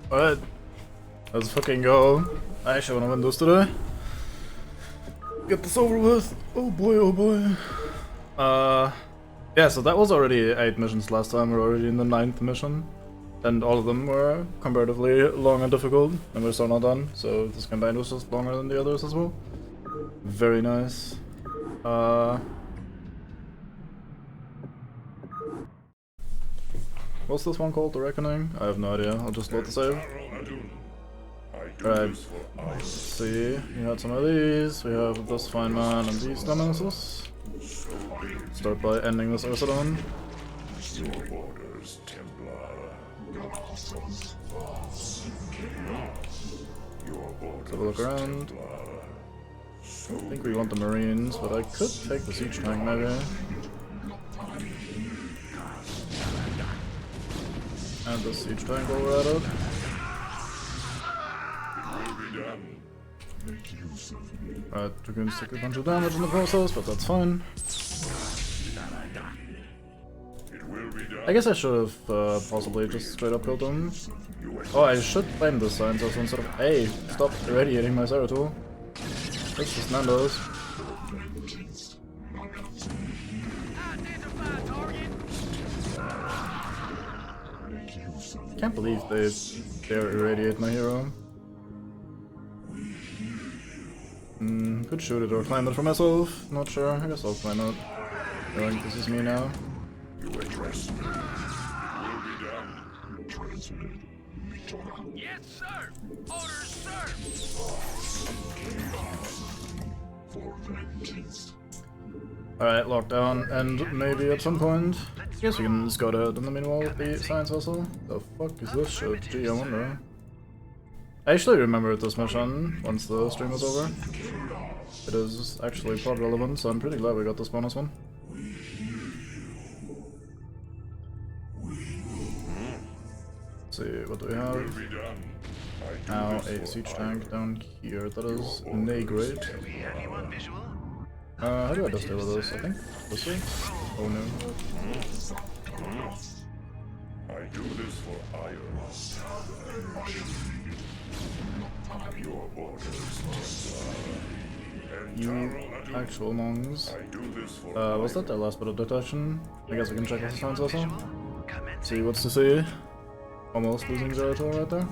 Alright, let's fucking go. I actually wanna win this today. Get this over with. Oh boy, oh boy. Yeah, so that was already 8 missions last time. We're already in the 9th mission. And all of them were comparatively long and difficult, and we're still not done, so this campaign was just longer than the others as well. Very nice. What's this one called? The Reckoning? I have no idea. I'll just load the save. Alright, let's see. We had some of these. We have this fine man and these dumbasses. Start by ending this Ursulon. Let's have a look around. I think we want the Marines, but I could take the siege tank maybe. And the siege tank while we're at it. Alright, we're going to take a bunch of damage in the process, but that's fine. I guess I should have possibly just straight up killed them. Oh, I should blame the science also instead of. Hey, stop irradiating my Zeratul. That's just Nando's. Can't believe they dare irradiate my hero. Could shoot it or claim it for myself. Not sure. I guess I'll claim it. I think this is me now. Yes, sir. Orders, sir. Alright, lockdown, and maybe at some point. I guess we can just go ahead in the meanwhile with the science vessel. The fuck is this shit? Gee, I wonder. I actually remembered this mission once the stream was over. It is actually plot relevant, so I'm pretty glad we got this bonus one. Let's see, what do we have? Now a siege tank down here, that is Negrate. How do I just deal with this? I think this way? Oh no. I do this for iron. Your orders, You actual mongs. Was that their last bit of detection? I guess we can check this science also. See what's to see. Almost losing Zeratul right there.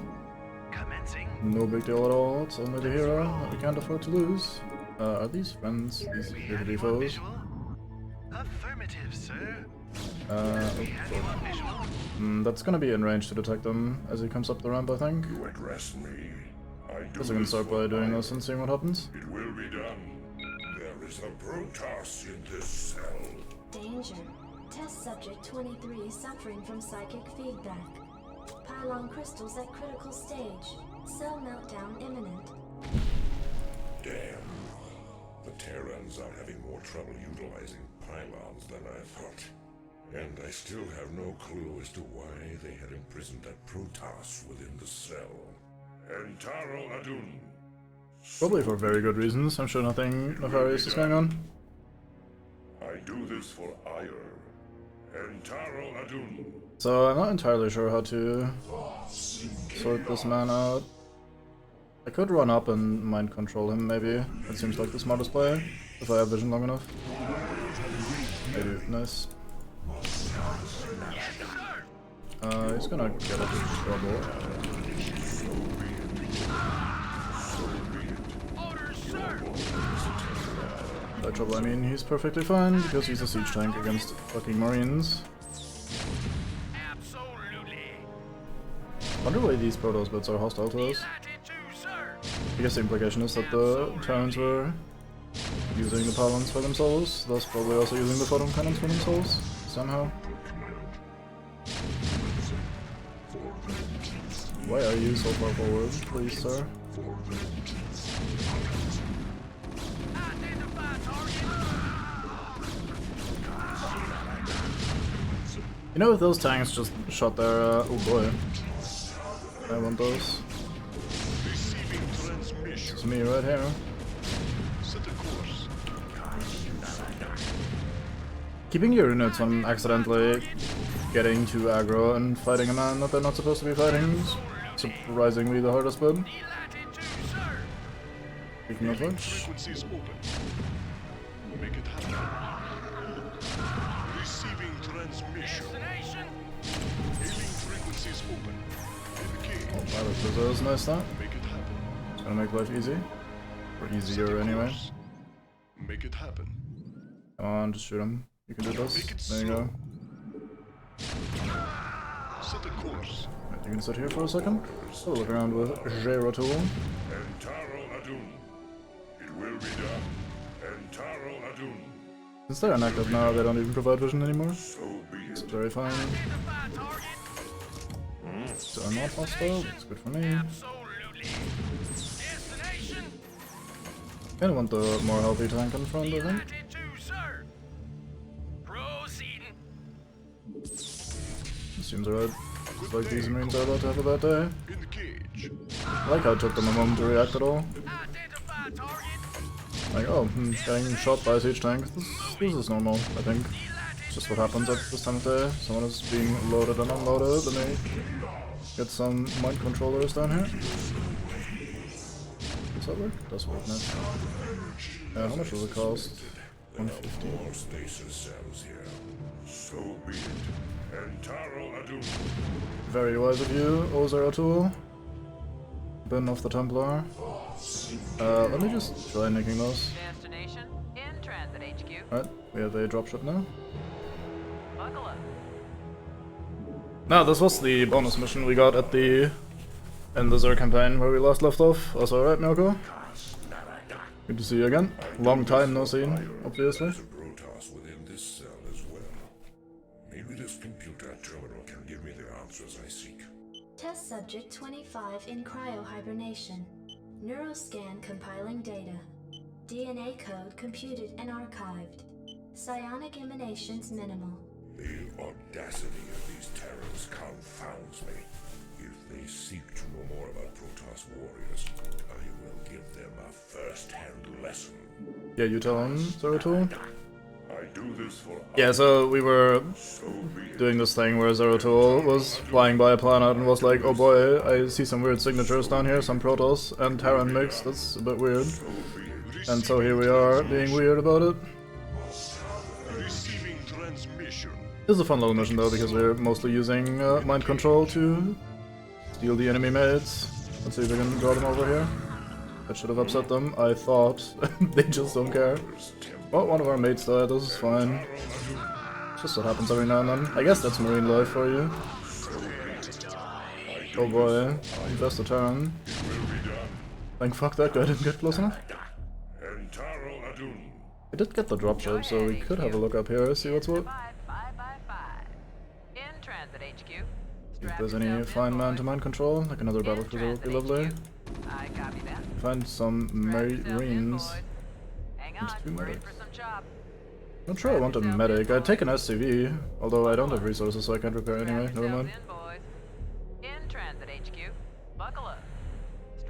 No big deal at all, it's only the hero that we can't afford to lose. Are these friends? These appear to be foes. Affirmative, sir. That's gonna be in range to detect them as he comes up the ramp, I think. You address me. Guess I can start by doing this and seeing what happens. It will be done. There is a Protoss in this cell. Danger. Test subject 23 suffering from psychic feedback. Pylon crystals at critical stage. Cell meltdown imminent. Damn. The Terrans are having more trouble utilizing pylons than I thought. And I still have no clue as to why they had imprisoned that Protoss within the cell. Entaro Adun. Probably for very good reasons. I'm sure nothing nefarious is going on. I do this for ire. Entaro Adun. So I'm not entirely sure how to sort this man out. I could run up and mind control him, maybe. That seems like the smartest play, if I have vision long enough. Maybe. Nice. He's gonna get into trouble. By trouble I mean he's perfectly fine, because he's a siege tank against fucking Marines. Wonder why these Protoss bits are hostile to us. I guess the implication is that the Terrans were using the pylons for themselves, thus probably also using the photon cannons for themselves, somehow. Why are you so far forward, please, sir? You know, if those tanks just shot their, oh boy. I want those. It's me right here. Keeping your units from accidentally getting too aggro and fighting a man that they're not supposed to be fighting surprisingly the hardest bit. Delighted to, sir. Speaking of which, Frequencies open. Make it happen. Receiving transmission. Destination. Hailing frequencies open. Indicate. pilot scissors, nice that. Make it happen. It's gonna make life easy. Or easier anyway. Make it happen. Come on, just shoot him. You can do this. There you go. Set a course. Right, you can sit here for a second. So look around with Zeratul. Entaro Adun. It will be done. Entaro Adun. Since they're inactive now, they don't even provide vision anymore. So be It's it. very fine. Identify target. So I'm not hostile, that's good for me. Absolutely. Destination. Kinda want the more healthy tank in front, I think. Delighted to, sir. Proceeding. Seems alright. Looks like these Marines are about to have a bad day. In the cage. I like how it took them a moment to react at all. Identify target. Like, oh, getting shot by a siege tank. This is normal, I think. It's just what happens at this time of day. Someone is being loaded and unloaded, and they get some mind controllers down here. Does that work? It does work, nice. How much does it cost? 150. More stasis cells here. So be it. Entaro Adun. Very wise of you, Zeratul. Bin of the Templar. Let me just try nicking those. Destination in transit HQ. Alright, we have a dropship now. Buckle up. Now, this was the bonus mission we got at the in the Zerg campaign where we last left off. Also, alright, Milko? Good to see you again. Long time no seen, obviously. There's a Protoss within this cell as well. Maybe this computer terminal can give me the answers I seek. Test subject 25 in cryohibernation. Neuroscan compiling data. DNA code computed and archived. Psionic emanations minimal. The audacity of these Terrans confounds me. If they seek to know more about Protoss warriors, I will give them a first-hand lesson. Yeah, you tell him, Zeratul. I do this for Yeah, so we were so be it. doing this thing where Zeratul was flying by a planet and was like, oh boy, I see some weird signatures down here, some Protoss and Terran mix, that's a bit weird. And so here we are, being weird about it. Receiving transmission. This is a fun little mission though, because we're mostly using mind control to steal the enemy mates. Let's see if we can draw them over here. That should have upset them, I thought. They just don't care. Well, one of our mates died, this is fine. It's just what happens every now and then. I guess that's marine life for you. Oh boy, invest a turn. Thank fuck that guy didn't get close enough. Entaro Adun. We did get the dropship, so we could have a look up here, see what's what. 555. In transit HQ. If there's any fine man to mind control, like another battle cruiser would be lovely. I copy that. Find some marines. Hang And on, two we're in medics. for some job. Not sure I want a medic. I'd take an SCV, although I don't have resources, so I can't repair anyway. Never mind. In, boys. In transit HQ. Buckle up.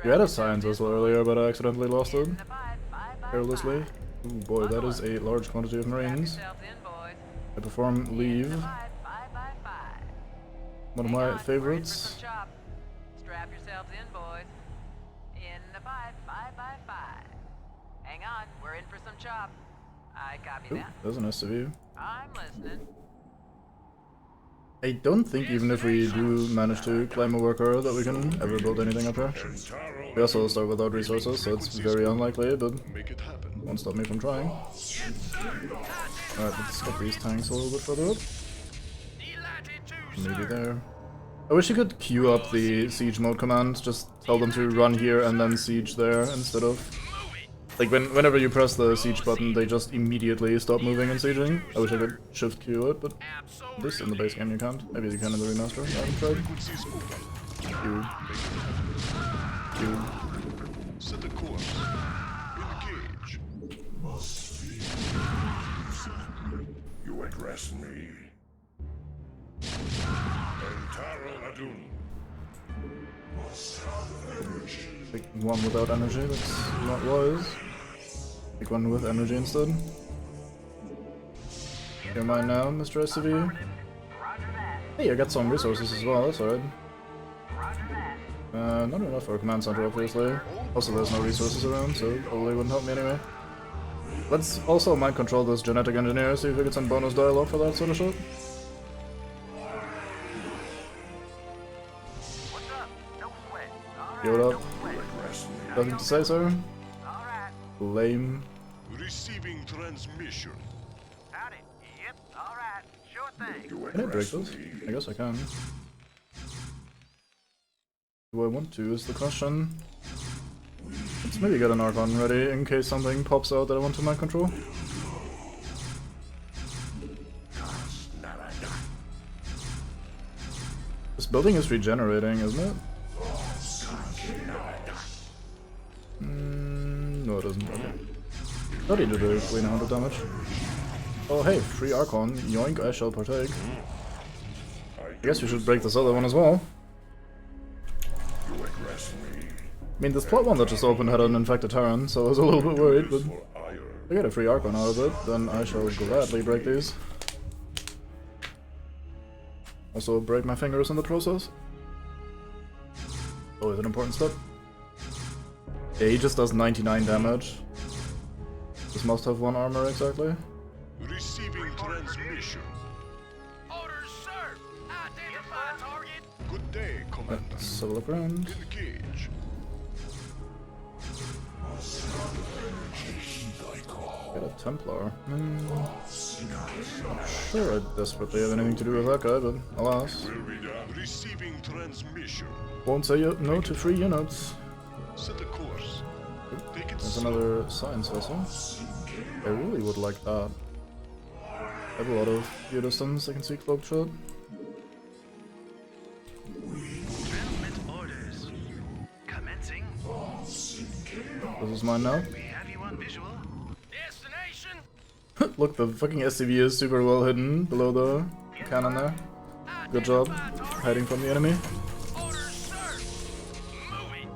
We had a science whistle earlier, but I accidentally lost it. In the 555. Carelessly. Ooh boy, that is a large quantity of marines. Yourselves in, boys. I perform leave. In the 555. One of Hang my on, we're in for favorites. some chop. Strap yourselves in, boys. In the 555. Hang on, we're in for some chop. I copy Ooh, that. there's an SCV. I'm listening. I don't think even if we do manage to claim a worker that we can ever build anything up here. We also start without resources, so it's very unlikely, but Make it happen. won't stop me from trying. Alright, let's get these tanks a little bit further up. Delighted to, Maybe sir. there. I wish you could queue up the siege mode commands, just tell them to run here and then siege there instead of... Like, whenever you press the siege button, they just immediately stop moving and sieging. I wish I could shift queue it, but at least in the base game you can't. Maybe you can in the remaster. I haven't tried. Frequencies open. Queue. Queue. Set a course. Engage. You address me. Entaro Adun. Pick one without energy, that's not wise. Pick one with energy instead. You're mine now, Mr. SCV. Hey, I got some resources as well, that's alright. Not enough for a command center, obviously. Also, there's no resources around, so probably wouldn't help me anyway. Let's also mind control this genetic engineer, see if we get some bonus dialogue for that sort of shit. What's up? No sweat. All Give it right, up. no sweat. Nothing to say, sir? All right. Lame. Receiving transmission. Howdy. Yep. All right. Sure thing. Can I break this? I guess I can. Do I want to, is the question. Let's maybe get an Archon ready in case something pops out that I want to mind control. This building is regenerating, isn't it? No, it doesn't. Okay. Thought he did a clean 100 damage. Oh hey, free Archon. Yoink, I shall partake. I guess we should break this other one as well. I mean, this plot one that just opened had an infected Terran, so I was a little bit worried, but if I get a free Archon out of it, then I shall gladly break these. Also break my fingers in the process. Always an important step. Yeah, he just does 99 damage. This must have 1 armor exactly. Receiving transmission. Orders, sir. Identify target. Good day, Commander. Let's have a look around. Engage. Get a Templar. I'm sure I desperately have anything to do with that guy, but alas. Receiving transmission. Won't say no to free units. Set a course. Take it There's slow. another science vessel. I really would like that. I have a lot of view distance, I can see cloaked shot. Development orders. Commencing. This is mine now. We have you on visual. Destination. Look, the fucking SCV is super well hidden below the cannon there. Good job hiding from the enemy. Orders, sir. Moving.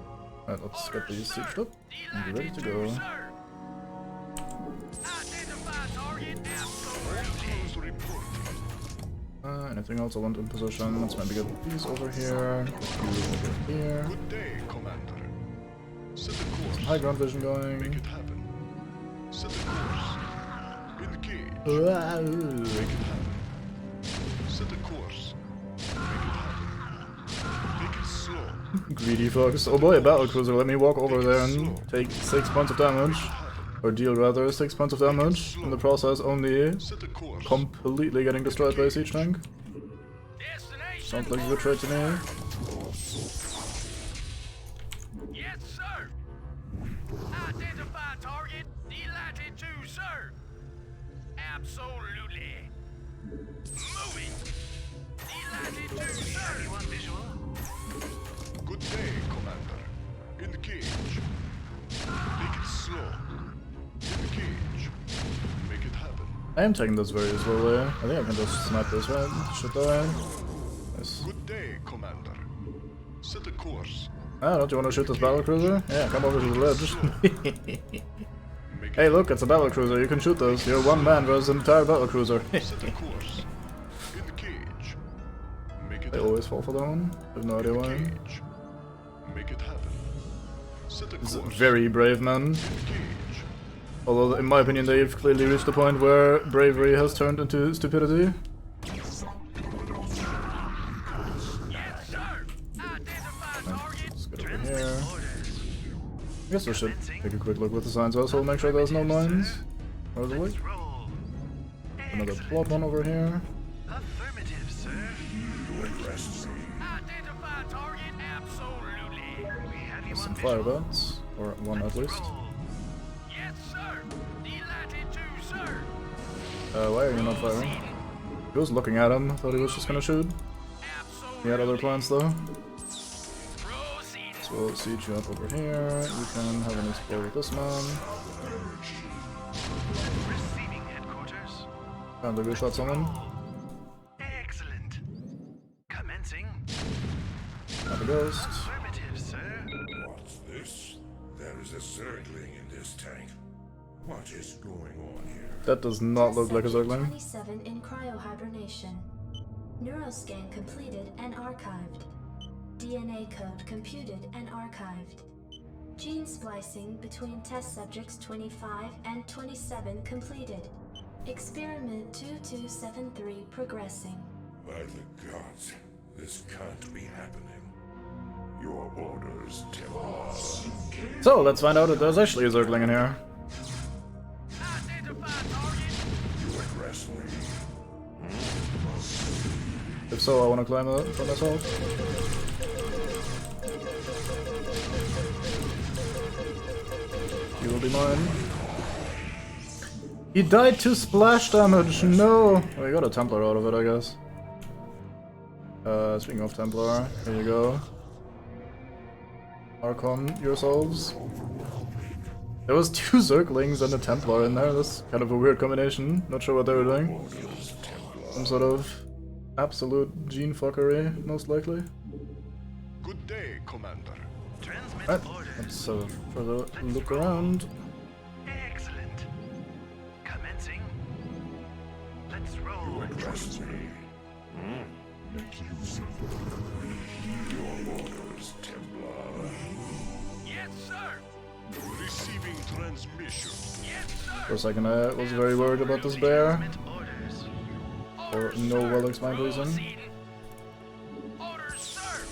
Alright, let's get these sieged up and be ready to go. Sir. Identify target. Absolutely. Close report. Anything else I want in position? Let's maybe get these over here. Get you over here. Good day, Commander. Set a course. High ground vision Make going. it happen. Set a course. Engage. Wow. Set a course. Make it happen. Make it slow. Greedy fox. Oh boy, a battlecruiser. Let me walk over there and take 6 points of damage. Or deal rather 6 points of damage. In the process, only Set a course. completely getting destroyed by a siege tank. Destination. Sounds like a good trade to me. Yes, sir. Identify target. Delatitude, sir. Absolutely. Moving. Delatitude, sir. You on visual. Good day, Commander. Engage. Make it slow. Engage. Make it happen. I am taking this very slowly. I think I can just snipe this, right? Should I? Nice. Good day, Commander. Set a course. Ah, don't you want to shoot this battlecruiser? Yeah, come over to the ledge. Make Hey, look, it's a battlecruiser. You can shoot this. You're one man versus an entire battlecruiser. Set a course. Engage. Make it They happen. always fall for that one. I have no idea why. Engage. Make it happen. Set a It's course. very brave, man. Engage. Although, in my opinion, they've clearly reached the point where bravery has turned into stupidity. Yes, sir. Identify target. Let's get over here. I guess we should take a quick look with the science vessel, make sure there's no mines. Or is it like Roll. another plot one over here? Affirmative, sir. Identify target. Absolutely. We have you Some on fire visual. bats, or one at least. Roll. Yes, sir. Delatitude, sir. Why are you not firing? He was looking at him, thought he was just gonna shoot. Absolutely. He had other plans though. Proceed. So we'll siege you up over here. You can have an explode with this man. Receiving headquarters. Found a good shot someone. Excellent. Commencing. Have a ghost. Affirmative, sir. What's this? There is a Zergling in this tank. What is going on here? That does not look like a Subject Zergling. 27 in cryohibernation. Neuroscan completed and archived. DNA code computed and archived. Gene splicing between test subjects 25 and 27 completed. Experiment 2273 progressing. By the gods, this can't be happening. Your orders, Templar. So let's find out if there's actually a Zergling in here. You address me. If so, I want to claim it for myself. You will be mine. He died to splash damage, no! Oh, we got a Templar out of it, I guess. Speaking of Templar, here you go. Archon yourselves. There was 2 Zerglings and a Templar in there, that's kind of a weird combination. Not sure what they were doing. Some sort of absolute gene fuckery, most likely. Good day, Commander. Transmit Right, orders. let's further look around. Excellent. Commencing. Let's roll. Address me. Your orders, Templar. Yes, sir. Receiving transmission. Yes, sir. For a second I was very worried about this bear, Transmit orders. for no well-explained reason. Orders, sir.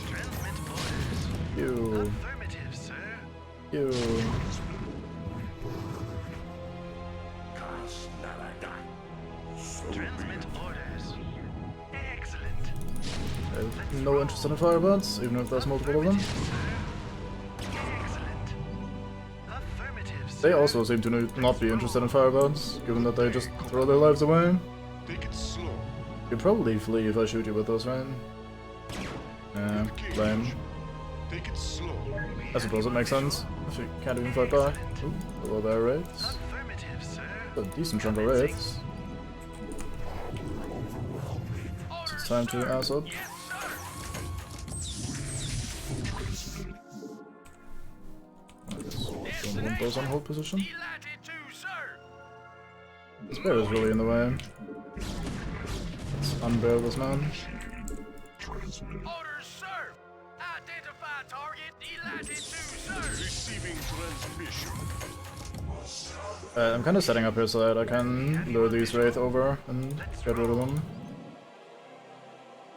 Transmit orders. You, Affirmative, sir. you. Transmit orders. Excellent. I have no interest in Firebots, even if there's multiple of them. Excellent. Affirmative, sir. They also seem to not be interested in Firebots, given that they just throw their lives away. Take it slow. You'd probably flee if I shoot you with those, right? Yeah, lame. Take it slow. I suppose it makes sense, if you can't even fight back. Ooh, hello there, Wraiths. Affirmative, sir. A decent chunk of Wraiths. So it's time to ass up. Don't want those on hold position. Delighted to, sir. This bear is really in the way. Let's unbear this man. Orders, sir. Identify target. Delighted to, sir. Receiving transmission. I'm kind of setting up here so that I can lure these Wraith over and get rid of them.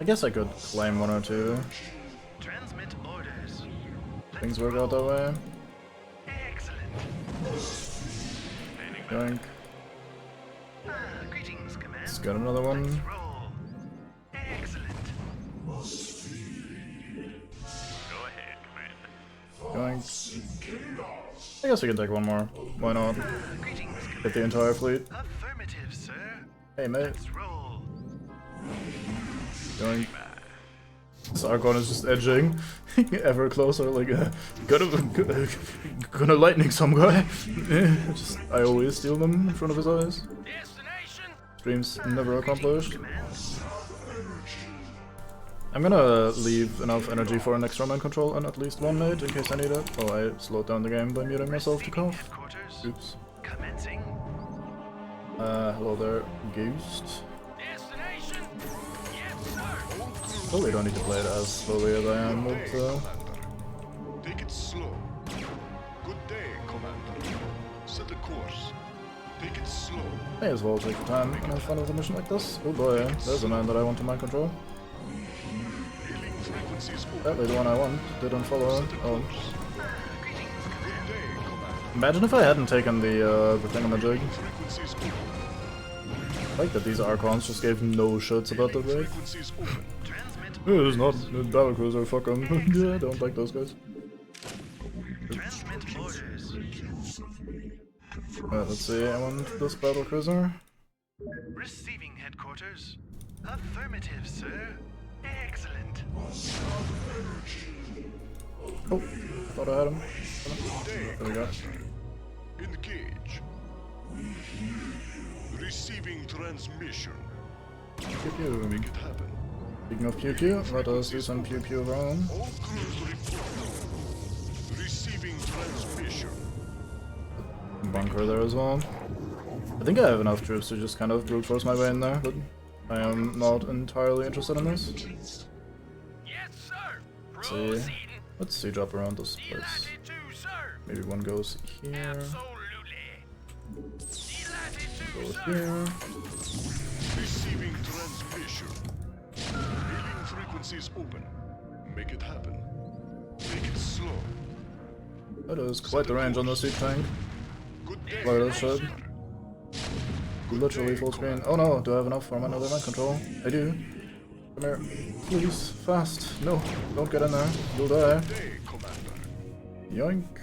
I guess I could claim 1 or 2. Transmit orders. Things work out that way. Excellent. Yoink. Greetings, command. Let's get another one. Roll. Excellent. Go ahead, Commander. Yoink. I guess we can take one more. Why not? Greetings, command. Get the entire fleet. Affirmative, sir. Hey mate. Let's roll. Yoink. This Archon is just edging ever closer, like gonna lightning some guy. Just, I always steal them in front of his eyes. Destination. Dreams never accomplished. I'm gonna leave enough energy for an extra man control and at least one mate in case I need it. Oh, I slowed down the game by muting myself to cough. Headquarters. Oops. Commencing. Hello there, Ghost. Destination. Yes, sir. Probably don't need to play it as slowly as I am with, Commander. Take it slow. Good day, Commander. Set a course. Take it slow. may as well take the time and have fun with a mission like this. Oh boy, there's a man that I want to mind control. Hailing frequencies open. Apparently the one I want didn't follow. Oh. Greetings, Good day, Commander. Imagine if I hadn't taken the thingamajig. Frequencies open. I like that these Archons just gave no shits about the raid. Frequencies open. Transmit. It's not a battlecruiser, fuck 'em. Yeah, I don't like those guys. Transmit orders. Let's see, I want this battlecruiser. Receiving headquarters. Affirmative, sir. Excellent. Oh, thought I had him. Day, There we go. engage. Receiving transmission. Pew pew. Make it happen. Speaking of pew pew, let us do some pew pew of our own. All crews report. Receiving transmission. Bunker there as well. I think I have enough troops to just kind of brute force my way in there, but I am not entirely interested in this. see. Let's see, drop around this place. Maybe one goes here. Go here. Receiving transmission. Hailing frequencies open. Make it happen. Make it slow. That is quite the range on the siege tank. Good day. Lower this shit. Good Literally day, full screen. Commander. Oh no, do I have enough for another mind control? I do. Come here. Please, fast. No, don't get in there. You'll die. Good day, Commander. Yoink.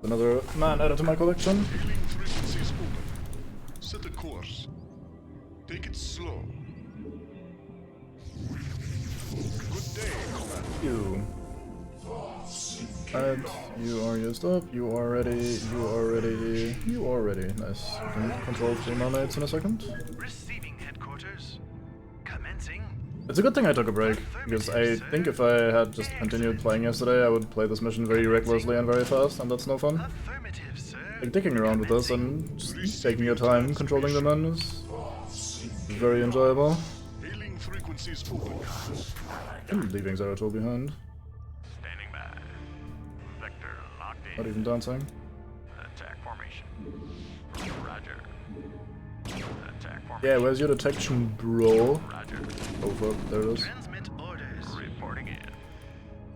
Another man added to my collection. Hailing frequencies open. Set a course. Take it slow. Good day, Commander. You. And you are used up, you are ready, you are ready, you are ready. Nice. You can control 3 mermaids in a second. Receiving headquarters. Commencing. It's a good thing I took a break, because I think if I had just continued playing yesterday, I would play this mission very recklessly and very fast, and that's no fun. Affirmative, sir. Like, dicking around with this and just taking your time controlling the men is very enjoyable. Hailing frequencies open. I'm leaving Zeratul behind. Standing by. Vector locked in. Not even dancing. Attack formation. Roger. Attack formation. Yeah, where's your detection, bro? Roger. Oh fuck, there it is. Transmit orders. Reporting in.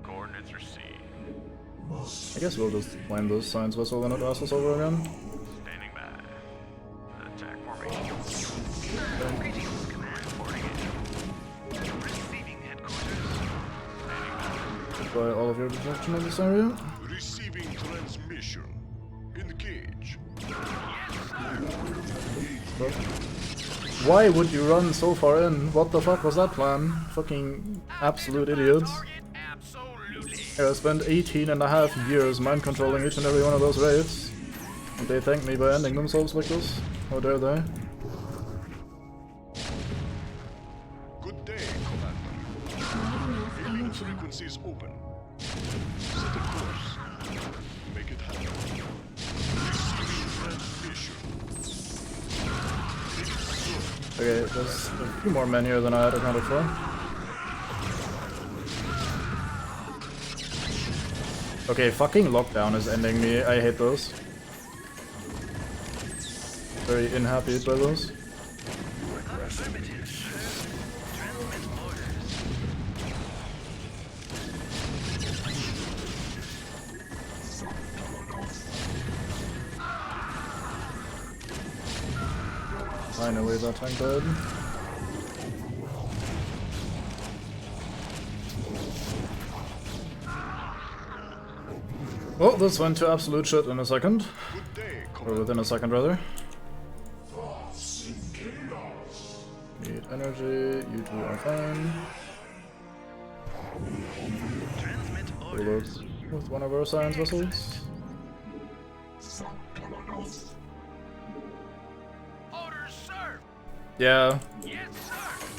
Coordinates received. I guess we'll just claim this science vessel and it asks us over again. Standing by. Attack formation. Greetings, command. Reporting in. Receiving headquarters. Standing by. Goodbye all of your detection in this area. Receiving transmission. Engage. Fuck. Why would you run so far in? What the fuck was that plan? Fucking absolute idiots. Here, I spent 18.5 years mind controlling each and every one of those raids. And they thank me by ending themselves like this? How dare they? Good day, Commander. Hailing frequencies open. Set a course. Make it happen. Receiving transmission. Take it slow. Okay, there's a few more men here than I had accounted for. Okay, fucking lockdown is ending me. I hate those. Very unhappy by those. Affirmative, sir. Transmit orders. Finally, that tank died. Well, this went to absolute shit in a second. Good day, Or Commander. within a second, rather. Need energy, you two are fine. Transmit We'll look orders. with one of our science vessels. Orders, sir. Yeah, Yes,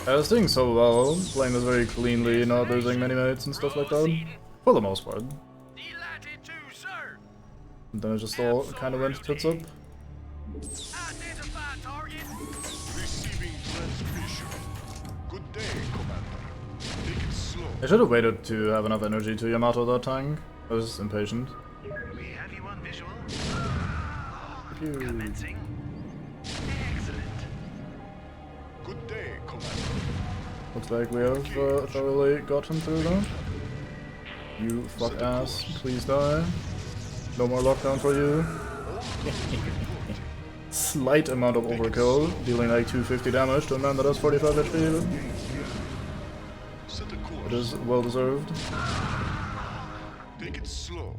sir. I was doing so well, playing this very cleanly, not losing many mates and stuff like that. For the most part. Delighted to, sir. And then it just all kind of went tits up. Identify target. Receiving transmission. Good day, Commander. Take it slow. I should have waited to have enough energy to Yamato that tank. I was impatient. We have you on visual. Phew. Commencing. Excellent. Good day, Commander. Looks like we have thoroughly gotten through that. You fuck ass, please die. No more lockdown for you. Slight amount of overkill, dealing like 250 damage to a man that has 45 HP. Set a course. It is well deserved. Take it slow.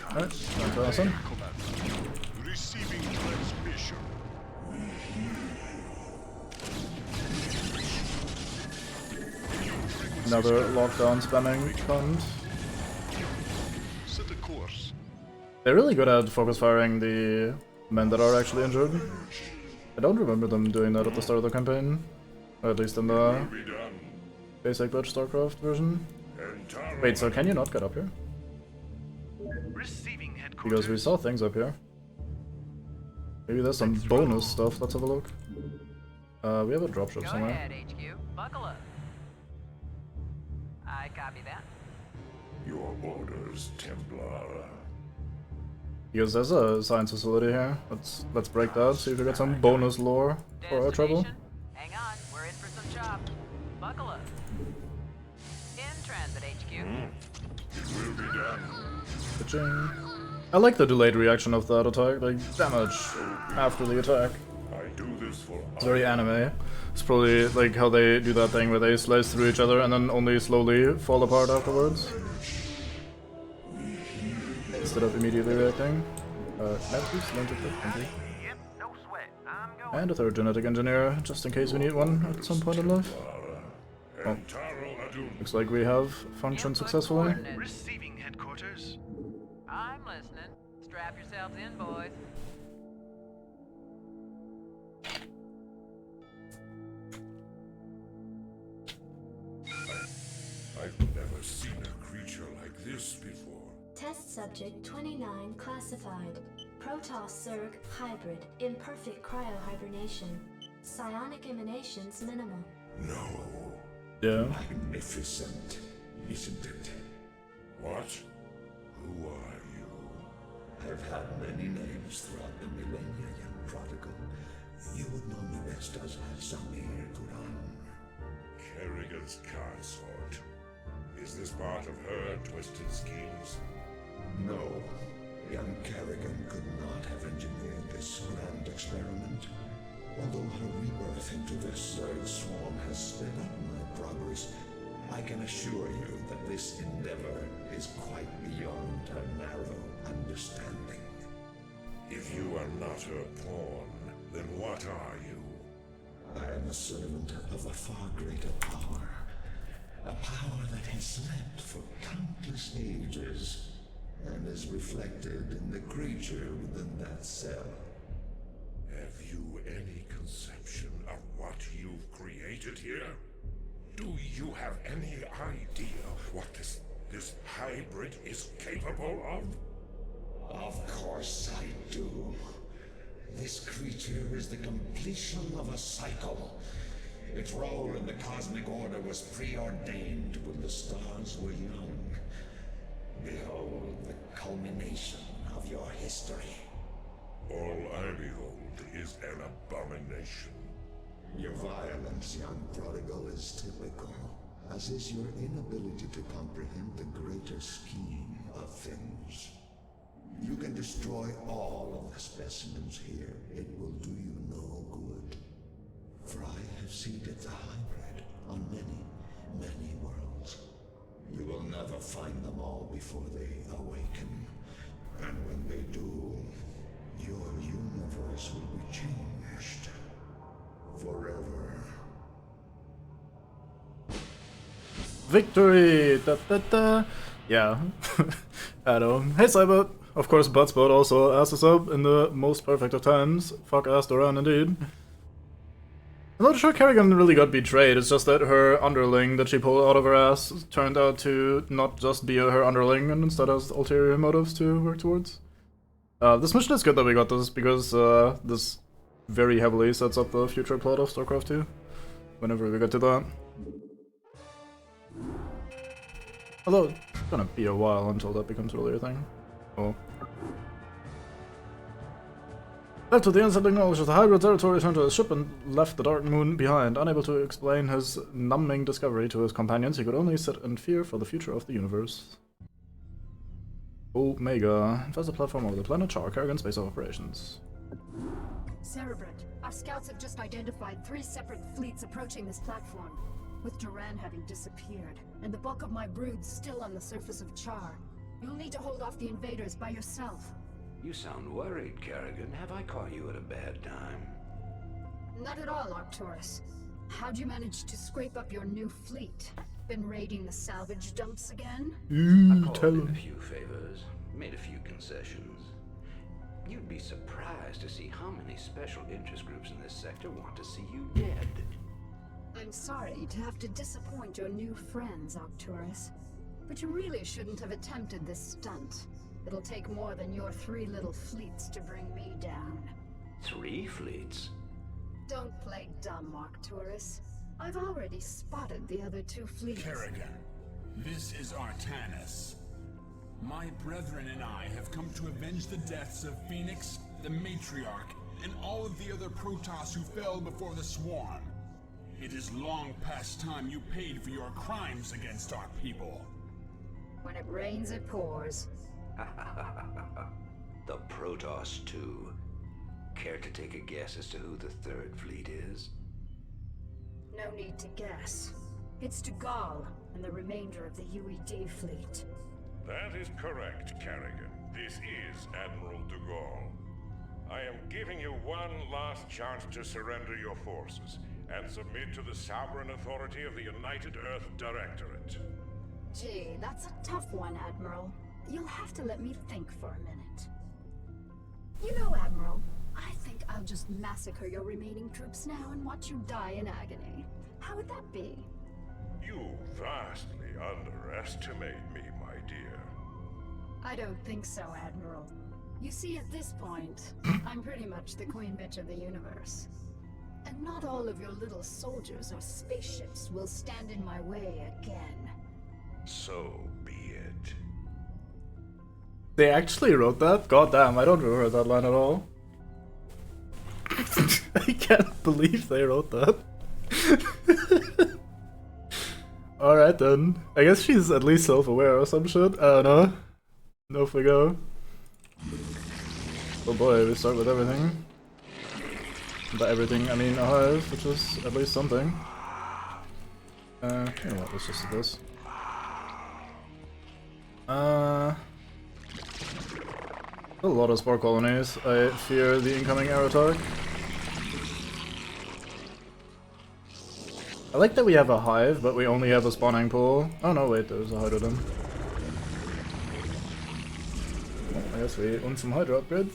Alright, time to awesome. Commander. Receiving transmission. Another lockdown spamming cunt. Set a course. They're really good at focus firing the men that are actually injured. I don't remember them doing that at the start of the campaign. Or at least in the Be done. basic bitch StarCraft version. Entaro Wait, so can you not get up here? Receiving headquarters. Because we saw things up here. Maybe there's some bonus stuff, let's have a look. We have a dropship Go somewhere. ahead, HQ. Buckle up. I copy that. Your orders, Templar. Because there's a science facility here. Let's break that, see if we get some bonus lore for our trouble. Destination? Hang on, we're in for some chop. Buckle up. In transit, HQ. It will be done. Ka-ching. I like the delayed reaction of that attack, like damage after the attack. I do this for It's very anime. It's probably like how they do that thing where they slice through each other and then only slowly fall apart afterwards. Instead of immediately reacting. Thank you. Yep, no sweat. I'm going. And a third genetic engineer, just in case we need one at some point in life. Oh, looks like we have functioned successfully. Coordinates. Receiving headquarters. I'm listening. Strap yourselves in, boys. I've never seen a creature like this before. Test subject 29 classified. Protoss Zerg hybrid. Imperfect cryohibernation. Psionic emanations minimal. No. Yeah. Magnificent, isn't it? What? Who are you? I've had many names throughout the millennia, young prodigal. You would know me best as Samir Quran. Kerrigan's consort. Is this part of her twisted schemes? No, young Kerrigan could not have engineered this grand experiment. Although her rebirth into this Zerg swarm has sped up my progress, I can assure you that this endeavor is quite beyond her narrow understanding. If you are not her pawn, then what are you? I am a servant of a far greater power. A power that has slept for countless ages and is reflected in the creature within that cell. Have you any conception of what you've created here? Do you have any idea what this hybrid is capable of? Of course I do. This creature is the completion of a cycle. Its role in the cosmic order was preordained when the stars were young. Behold the culmination of your history. All I behold is an abomination. Your violence, young prodigal, is typical, as is your inability to comprehend the greater scheme of things. You can destroy all of the specimens here. It will do you no good. For I have seeded the hybrid on many, many worlds. You will never find them all before they awaken. And when they do, your universe will be changed. Forever. Victory! Da, da, da. Yeah. Adam. Hey Cybot! Of course, Buttspot also asked us up in the most perfect of times. Fuck asked around indeed. I'm not sure Kerrigan really got betrayed, it's just that her underling that she pulled out of her ass turned out to not just be her underling and instead has ulterior motives to work towards. This mission is good that we got this because this very heavily sets up the future plot of StarCraft 2. Whenever we get to that. Although, it's gonna be a while until that becomes really a thing. Oh. Left with the unsettling knowledge of the hybrid territory, returned to his ship and left the Dark Moon behind. Unable to explain his numbing discovery to his companions, he could only sit in fear for the future of the universe. Omega. Infest the platform over the planet Char, Kerrigan Space Operations. Cerebrate, our scouts have just identified 3 separate fleets approaching this platform, with Duran having disappeared, and the bulk of my brood still on the surface of Char. You'll need to hold off the invaders by yourself. You sound worried, Kerrigan. Have I caught you at a bad time? Not at all, Arcturus. How'd you manage to scrape up your new fleet? Been raiding the salvage dumps again? I called in a few favors, made a few concessions. You'd be surprised to see how many special interest groups in this sector want to see you dead. I'm sorry to have to disappoint your new friends, Arcturus. But you really shouldn't have attempted this stunt. It'll take more than your 3 little fleets to bring me down. 3 fleets? Don't play dumb, Arcturus. I've already spotted the other 2 fleets. Kerrigan, This is Artanis. My brethren and I have come to avenge the deaths of Phoenix, the Matriarch, and all of the other Protoss who fell before the Swarm. It is long past time you paid for your crimes against our people. When it rains, it pours. The Protoss, too. Care to take a guess as to who the Third Fleet is? No need to guess. It's Dugal and the remainder of the UED fleet. That is correct, Kerrigan. This is Admiral Dugal. I am giving you one last chance to surrender your forces and submit to the sovereign authority of the United Earth Directorate. Gee, that's a tough one, Admiral. You'll have to let me think for a minute. You know, Admiral, I think I'll just massacre your remaining troops now and watch you die in agony. How would that be? You vastly underestimate me, my dear. I don't think so, Admiral. You see, at this point, I'm pretty much the queen bitch of the universe. And not all of your little soldiers or spaceships will stand in my way again. So be it. They actually wrote that? God damn, I don't remember that line at all. I can't believe they wrote that. Alright then. I guess she's at least self-aware or some shit. I don't know. And off we go. Oh boy, we start with everything. By everything, I mean a hive, which is at least something. You know what, let's just do this. A lot of spore colonies. I fear the incoming air attack. I like that we have a hive, but we only have a spawning pool. Oh no, wait, there's a hydrogen. Well, I guess we own some hydro upgrades.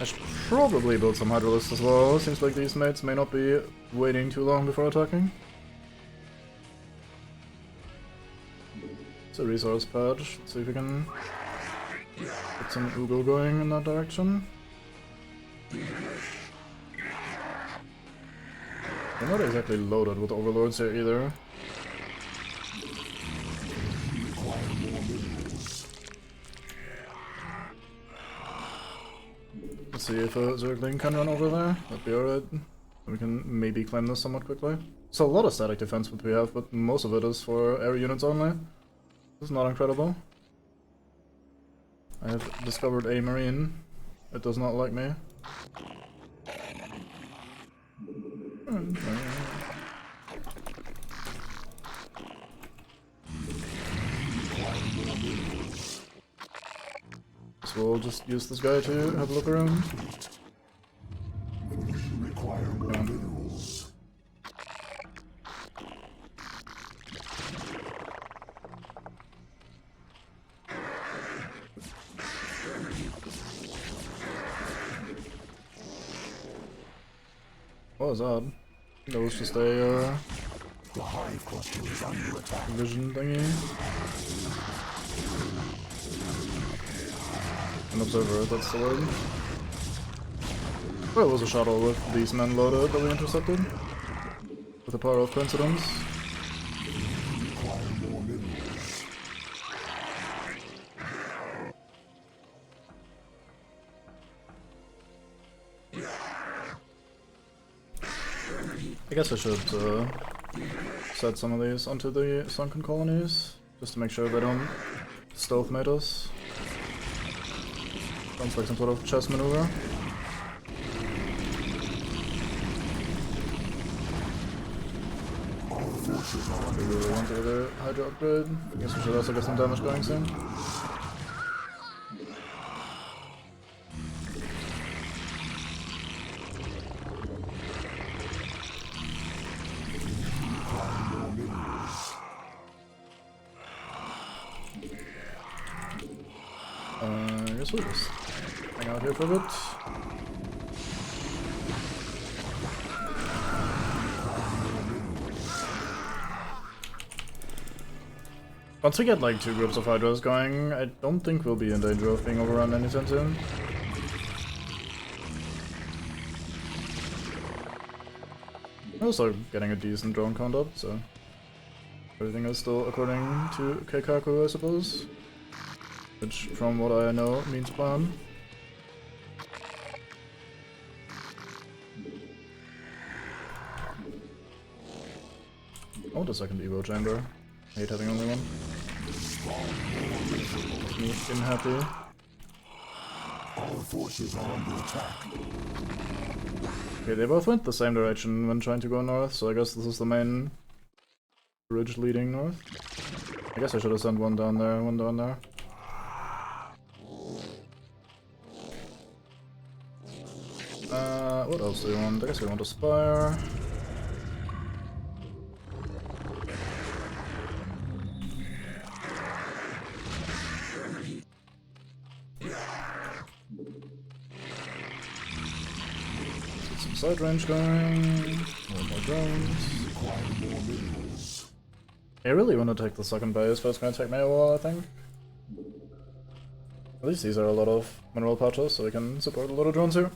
I should probably build some hydrolists as well. Seems like these mates may not be waiting too long before attacking. It's a resource patch. Let's see if we can get some Oogle going in that direction. They're not exactly loaded with overlords here either. Let's see if a Zergling can run over there. That'd be alright. We can maybe claim this somewhat quickly. It's a lot of static defense what we have, but most of it is for air units only. This is not incredible. I have discovered a marine. It does not like me. So we'll just use this guy to have a look around. What was that? That was just a vision thingy. An observer, that's the word. Well, it was a shuttle with these men loaded that we intercepted. With the power of coincidence. I guess I should set some of these onto the sunken colonies, just to make sure they don't stealth mate us. Sounds like some sort of chess maneuver. We really want the other Hydra upgrade. I guess we should also get some damage going soon. I guess we'll just hang out here for a bit. Once we get like 2 groups of Hydras going, I don't think we'll be in danger of being overrun anytime soon. I'm also getting a decent drone count up, so Everything is still according to Keikaku, I suppose. Which, from what I know, means plan. I want a second Evo chamber. I hate having only one. Makes me unhappy. Our forces are under attack. Okay, they both went the same direction when trying to go north, so I guess this is the main bridge leading north. I guess I should have sent one down there, one down there. What else do we want? I guess we want a spire. Get some side range going. More drones. I really want to take the second base, but it's going to take me a while, I think. At least these are a lot of mineral pouches, so we can support a lot of drones here.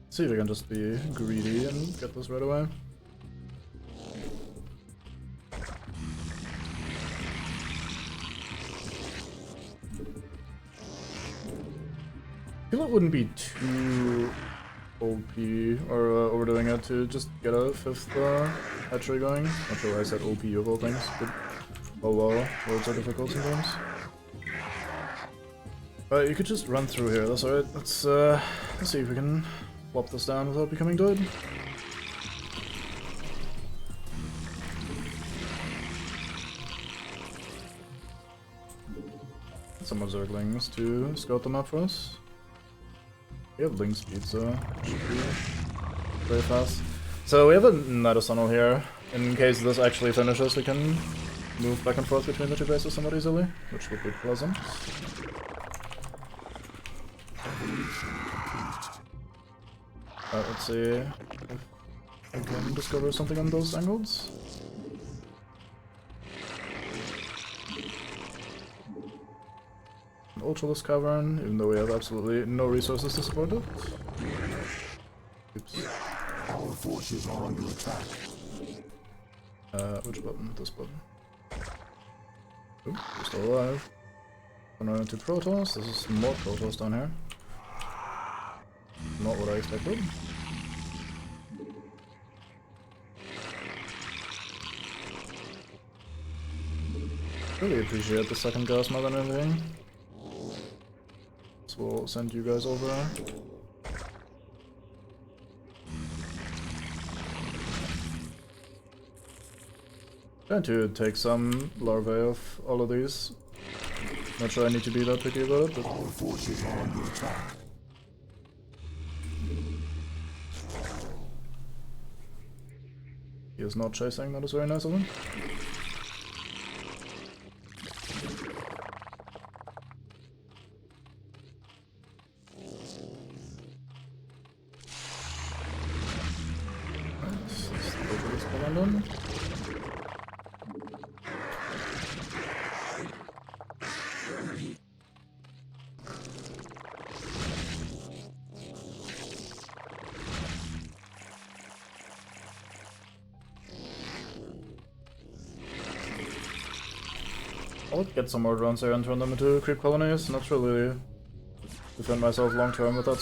See if we can just be greedy and get this right away. I feel it wouldn't be too OP or overdoing it to just get a 5th hatchery going. Not sure why I said OP of all things, but oh well, words are difficult sometimes. But you could just run through here, that's alright. Let's see if we can plop this down without becoming dead. Some more Zerglings to scout the map for us. We have link speed, so should be very fast. So we have a Nidus tunnel here. In case this actually finishes, we can move back and forth between the two bases somewhat easily, which would be pleasant. Let's see if I can discover something on those angles. An Ultraless Cavern, even though we have absolutely no resources to support it. Oops. Our forces are under attack. Which button? This button. Ooh, we're still alive. Gonna run into Protoss. This is more Protoss down here. Not what I expected. Really appreciate the second gas more than anything. So we'll send you guys over. Trying to take some larvae of all of these. Not sure I need to be that picky about it, but our forces are under attack. He is not chasing, that is very nice of him. Nice, let's go for this London. I'll get some more drones here and turn them into creep colonies, not really defend myself long term with that.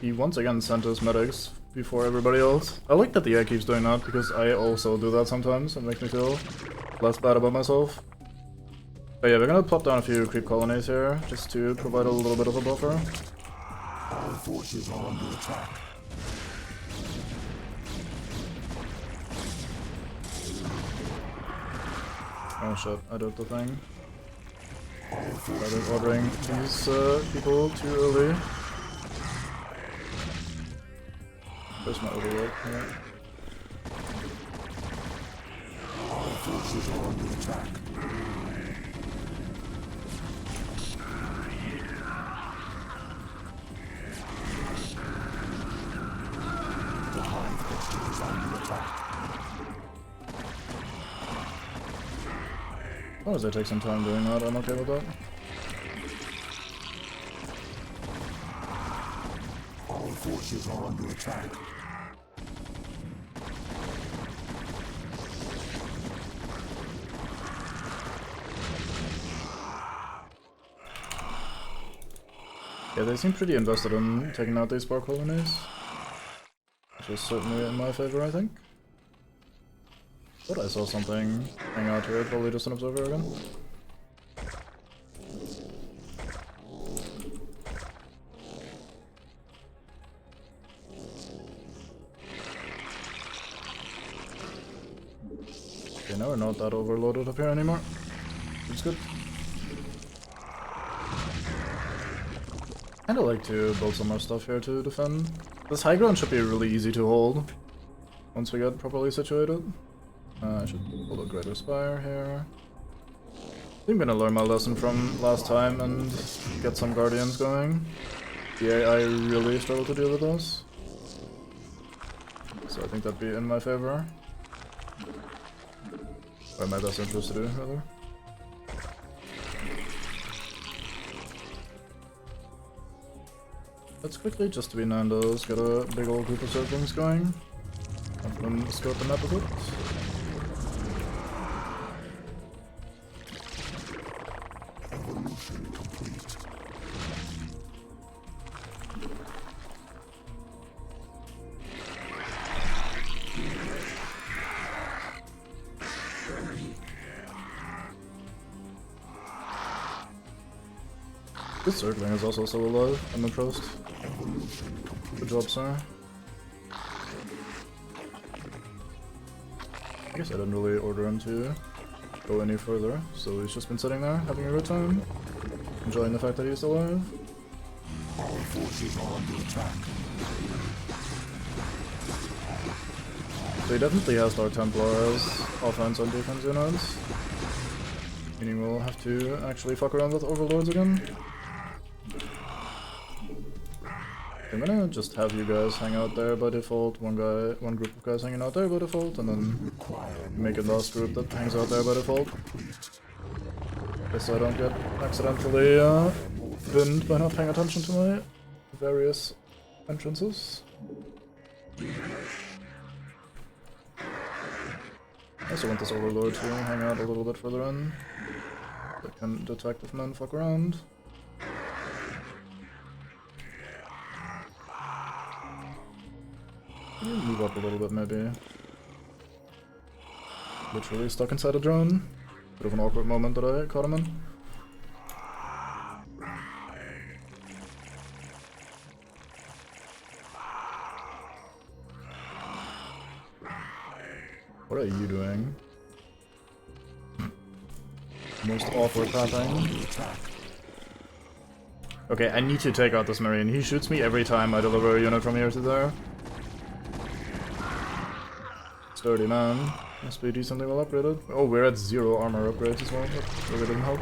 He once again sent his medics before everybody else. I like that the AI keeps doing that, because I also do that sometimes, and makes me feel less bad about myself. But yeah, we're gonna plop down a few creep colonies here, just to provide a little bit of a buffer. Our forces are under attack. Oh shit, I did the thing. Started ordering these people too early. Where's my overload? Yeah. Our forces are under attack. The hive cluster is under attack. As long as I take some time doing that, I'm okay with that. Our forces are under attack. Yeah, they seem pretty invested in taking out these spark colonies. Which is certainly in my favor, I think. Thought I saw something hang out here, probably just an observer again. Okay, now we're not that overloaded up here anymore. It's good. Kinda like to build some more stuff here to defend. This high ground should be really easy to hold once we get properly situated. I should build a greater spire here. I think I'm gonna learn my lesson from last time and get some guardians going. The AI really struggle to deal with those. So I think that'd be in my favor. Or my best interest to do, rather. Let's quickly, just to be Nando's, get a big old group of Zerglings going. Have them scout the map a bit. Evolution complete. This Zergling is also still alive. I'm impressed. Good job, sir. I guess I didn't really order him to go any further, so he's just been sitting there, having a good time, enjoying the fact that he's alive. Our forces are under attack. So he definitely has Dark Templar as offense and defense units. Meaning we'll have to actually fuck around with Overlords again. I'm gonna just have you guys hang out there by default, one group of guys hanging out there by default, and then make a last group that hangs out there by default. Guess I don't get accidentally pinned by not paying attention to my various entrances. I also want this Overlord to hang out a little bit further in. I can detect if men fuck around. Move up a little bit, maybe. Literally stuck inside a drone. Bit of an awkward moment that I caught him in. What are you doing? Most awkward pathing. Okay, I need to take out this Marine. He shoots me every time I deliver a unit from here to there. Sturdy man. Must be decently well upgraded. Oh, we're at 0 armor upgrades as well. That really didn't help.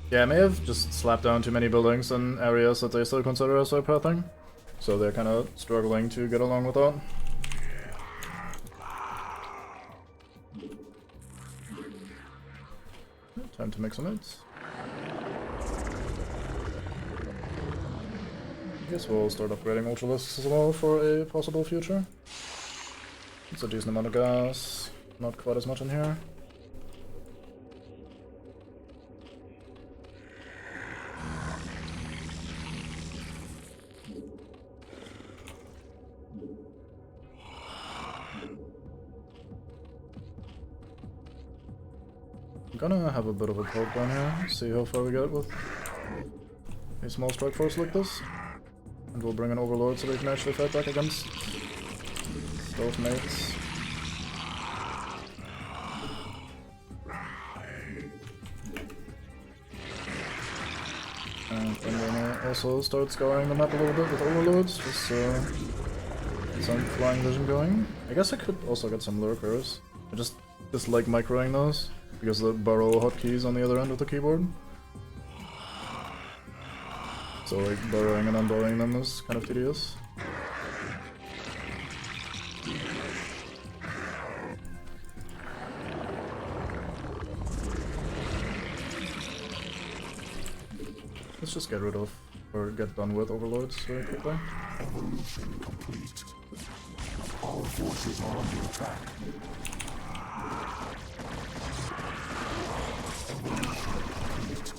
Yeah, I may have just slapped down too many buildings in areas that they still consider as their pathing. So they're kind of struggling to get along with that. Time to make some hits. I guess we'll start upgrading Ultralisks as well for a possible future. It's a decent amount of gas, not quite as much in here. I'm gonna have a bit of a poke down here, see how far we get with a small strike force like this. And we'll bring an Overlord so we can actually fight back against those mates. And I'm gonna also start scouring the map a little bit with Overlords, just get some flying vision going. I guess I could also get some lurkers. I just dislike microing those, because of the burrow hotkeys on the other end of the keyboard. So like burrowing and unburrowing them is kind of tedious. Let's just get rid of, or get done with overlords very quickly. Evolution complete. Our forces are under attack. Evolution complete.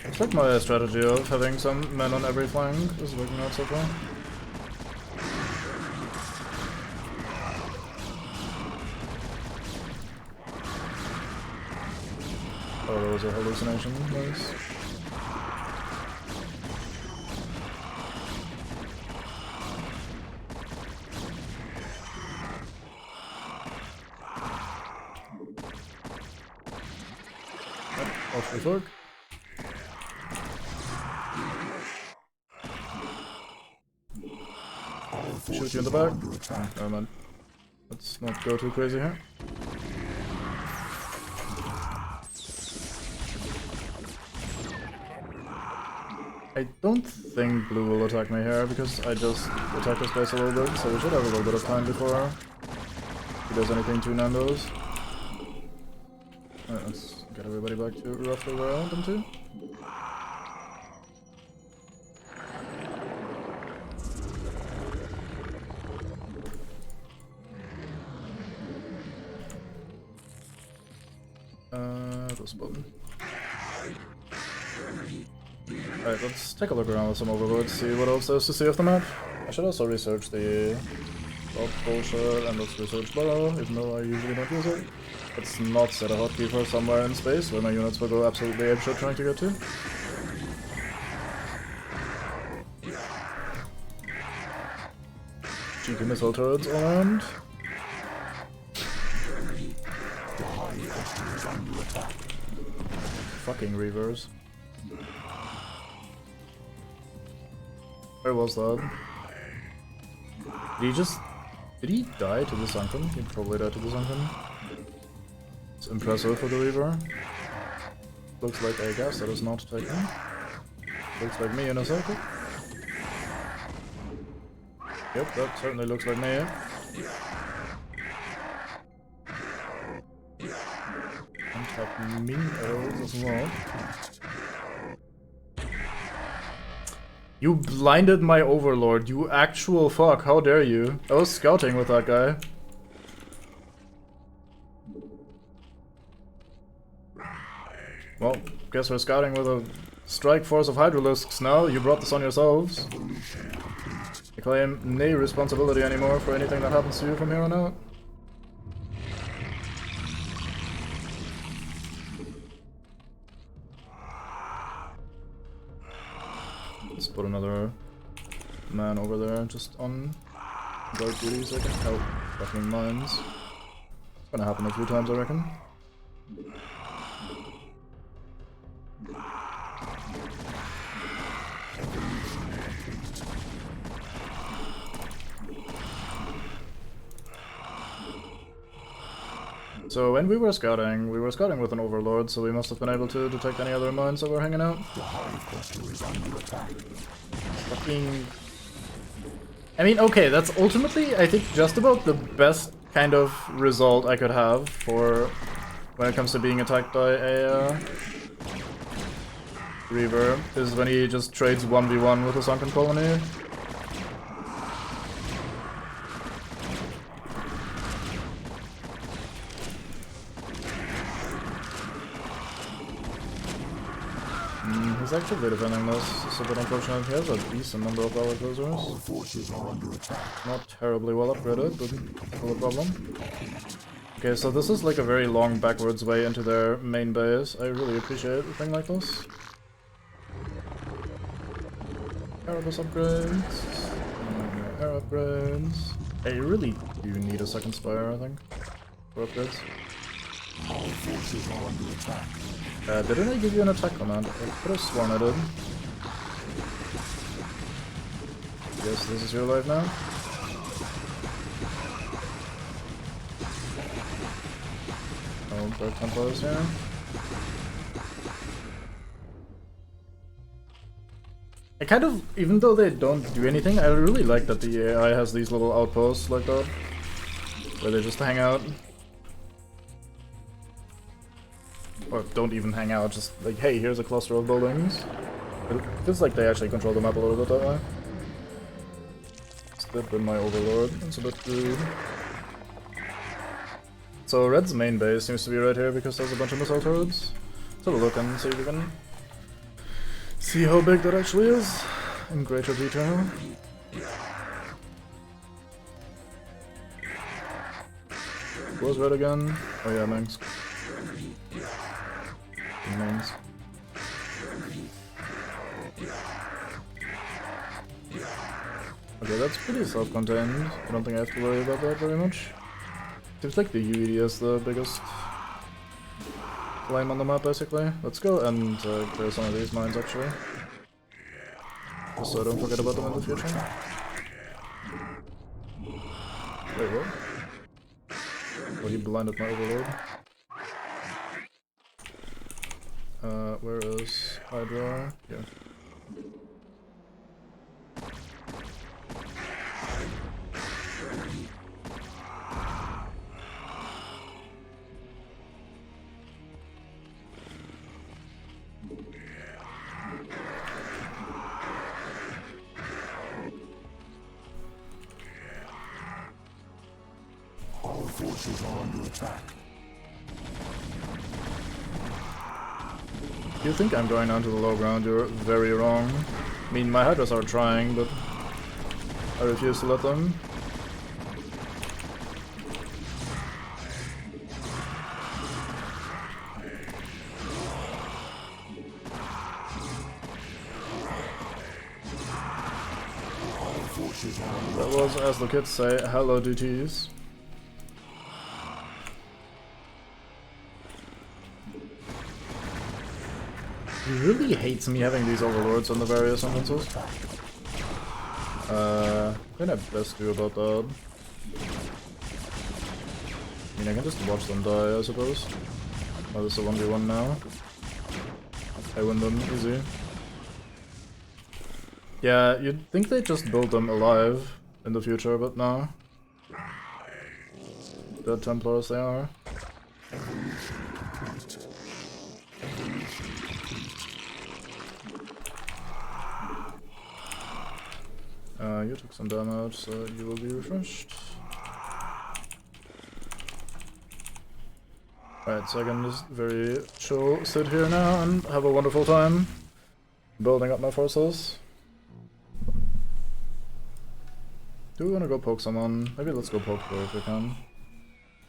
Looks like my strategy of having some men on every flank is working out so far. Oh, that was a hallucination. Nice. Off we fork. Shoot you in the back. Oh, never mind. Let's not go too crazy here. I don't think blue will attack me here because I just attacked his base a little bit, so we should have a little bit of time before he does anything to Nando's. Alright, let's get everybody back to roughly where I want them to. This button. Alright, let's take a look around with some overlords, see what else there is to see off the map. I should also research the bullshit and let's research Burrow, even though I usually don't use it. Let's not set a hotkey for somewhere in space where my units will go absolutely apeshit trying to get to. Cheeky missile turrets all around. Fucking reavers. Where was that? Did he die to the sunken? He probably died to the sunken. It's impressive for the reaver. Looks like a gas that is not taken. Looks like me in a circle. Yep, that certainly looks like me. Untap mean arrows as well. You blinded my overlord, you actual fuck, how dare you? I was scouting with that guy. Well, guess we're scouting with a strike force of Hydralisks now. You brought this on yourselves. I claim no responsibility anymore for anything that happens to you from here on out. Let's put another man over there just on guard duty so I can help fucking mines. It's gonna happen a few times, I reckon. So when we were scouting with an overlord, so we must have been able to detect any other mines that were hanging out. Fucking... I mean, okay, that's ultimately, I think, just about the best kind of result I could have for when it comes to being attacked by a Reaver, is when he just trades 1v1 with a sunken colony. He's actually defending this. It's a bit unfortunate. He has a decent number of power closers. Our forces are under attack. Not terribly well upgraded, but still a problem. Okay, so this is like a very long backwards way into their main base. I really appreciate a thing like this. Erebus upgrades. Air upgrades. Hey, you really do need a second spire, I think, for upgrades. Our forces are under attack. Didn't I give you an attack command? I could have sworn I did. Guess this is your life now? Oh, Dark Templars here. I kind of, even though they don't do anything, I really like that the AI has these little outposts like that. where they just hang out. Or don't even hang out, just like, hey, here's a cluster of buildings. It feels like they actually control the map a little bit that way. Step in my overlord, it's a bit rude. So Red's main base seems to be right here because there's a bunch of missile turrets. Let's have a look and see if we can see how big that actually is in greater detail. Where's Red again? Oh yeah, Minsk. Minsk. Okay, that's pretty self-contained. I don't think I have to worry about that very much. Seems like the UED is the biggest flame on the map, basically. Let's go and clear some of these mines, actually. Just so I don't forget about them in the future. Wait, what? Oh, he blinded my overlord. Where is Hydra? Here. Forces are under attack. If you think I'm going down to the low ground, you're very wrong. I mean, my Hydras are trying, but I refuse to let them. That was, as the kids say, hello DTs. He really hates me having these overlords on the various instances. What can I best do about that? I mean, I can just watch them die, I suppose. Oh, this is a 1v1 now. I win them easy. Yeah, you'd think they'd just build them alive in the future, but no. Dead Templars they are. You took some damage, so you will be refreshed. Right, so I can just very chill sit here now and have a wonderful time building up my forces. Do we want to go poke someone? Maybe let's go poke her if we can.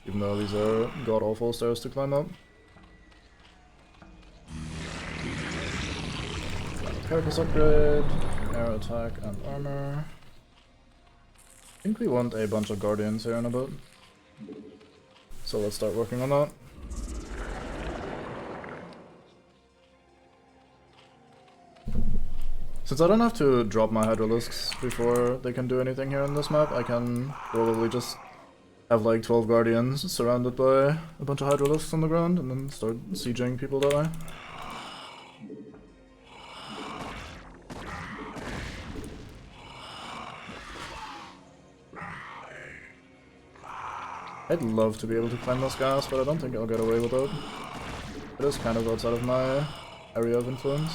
Even though these are god-awful stairs to climb up. Carapace upgrade, air attack and armor. I think we want a bunch of guardians here in a bit. So let's start working on that. Since I don't have to drop my Hydralisks before they can do anything here in this map, I can probably just have like 12 guardians surrounded by a bunch of Hydralisks on the ground and then start sieging people that way. I'd love to be able to climb those gas, but I don't think I'll get away with it. It is kind of outside of my area of influence.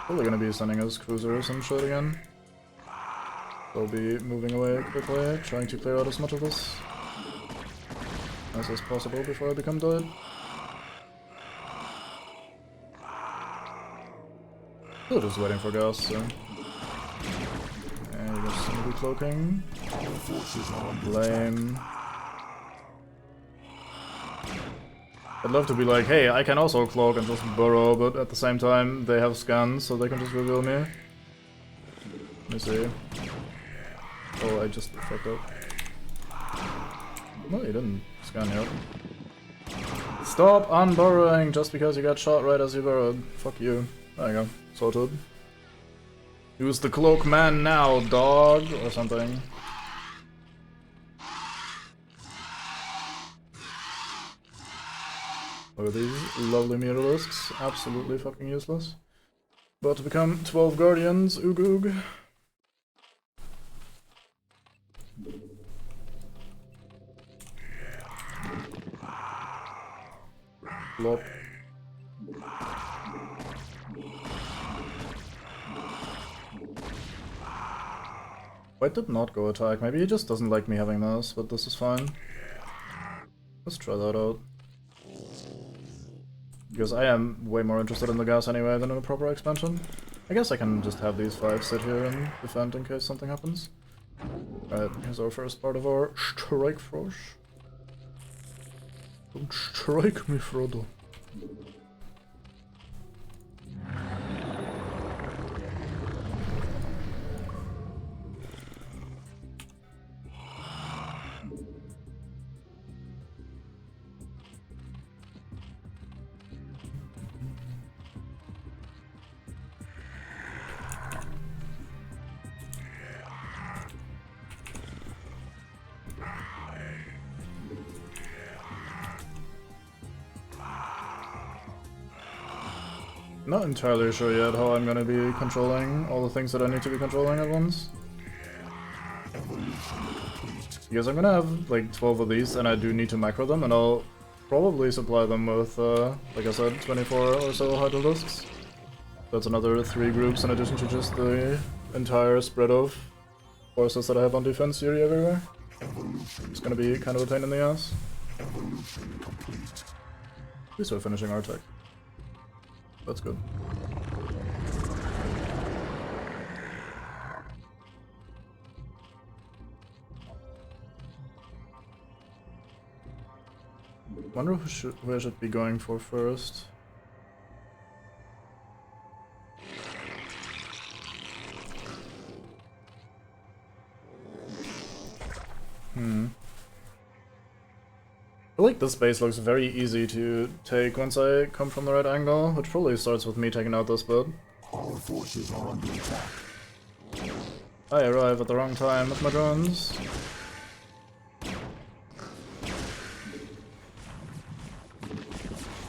Probably gonna be sending us cruisers and shit again. They'll be moving away quickly, trying to clear out as much of this as possible before I become dead. Still just waiting for gas, so. And you're just gonna be cloaking. Lame. I'd love to be like, hey, I can also cloak and just burrow, but at the same time they have scans, so they can just reveal me. Let me see. Oh, I just fucked up. No, you didn't scan yet. Stop unburrowing just because you got shot right as you burrowed. Fuck you. There you go. Sorted. Use the cloak man now, dog, or something. Look at these lovely mutalisks. Absolutely fucking useless. About to become 12 guardians, oog oog. Flop. White did not go attack, maybe he just doesn't like me having this, but this is fine. Let's try that out. Because I am way more interested in the gas anyway than in a proper expansion. I guess I can just have these 5 sit here and defend in case something happens. Alright, here's our first part of our strike force. Don't strike me, Frodo. Not entirely sure yet how I'm gonna be controlling all the things that I need to be controlling at once. Because I'm gonna have like 12 of these and I do need to macro them, and I'll probably supply them with, like I said, 24 or so Hydralisks. That's another 3 groups in addition to just the entire spread of forces that I have on defense here everywhere. It's gonna be kind of a pain in the ass. At least we're finishing our tech. That's good. Wonder who I should be going for first. I feel like this base looks very easy to take once I come from the right angle, which probably starts with me taking out this bit. Our forces are under attack. I arrive at the wrong time with my drones.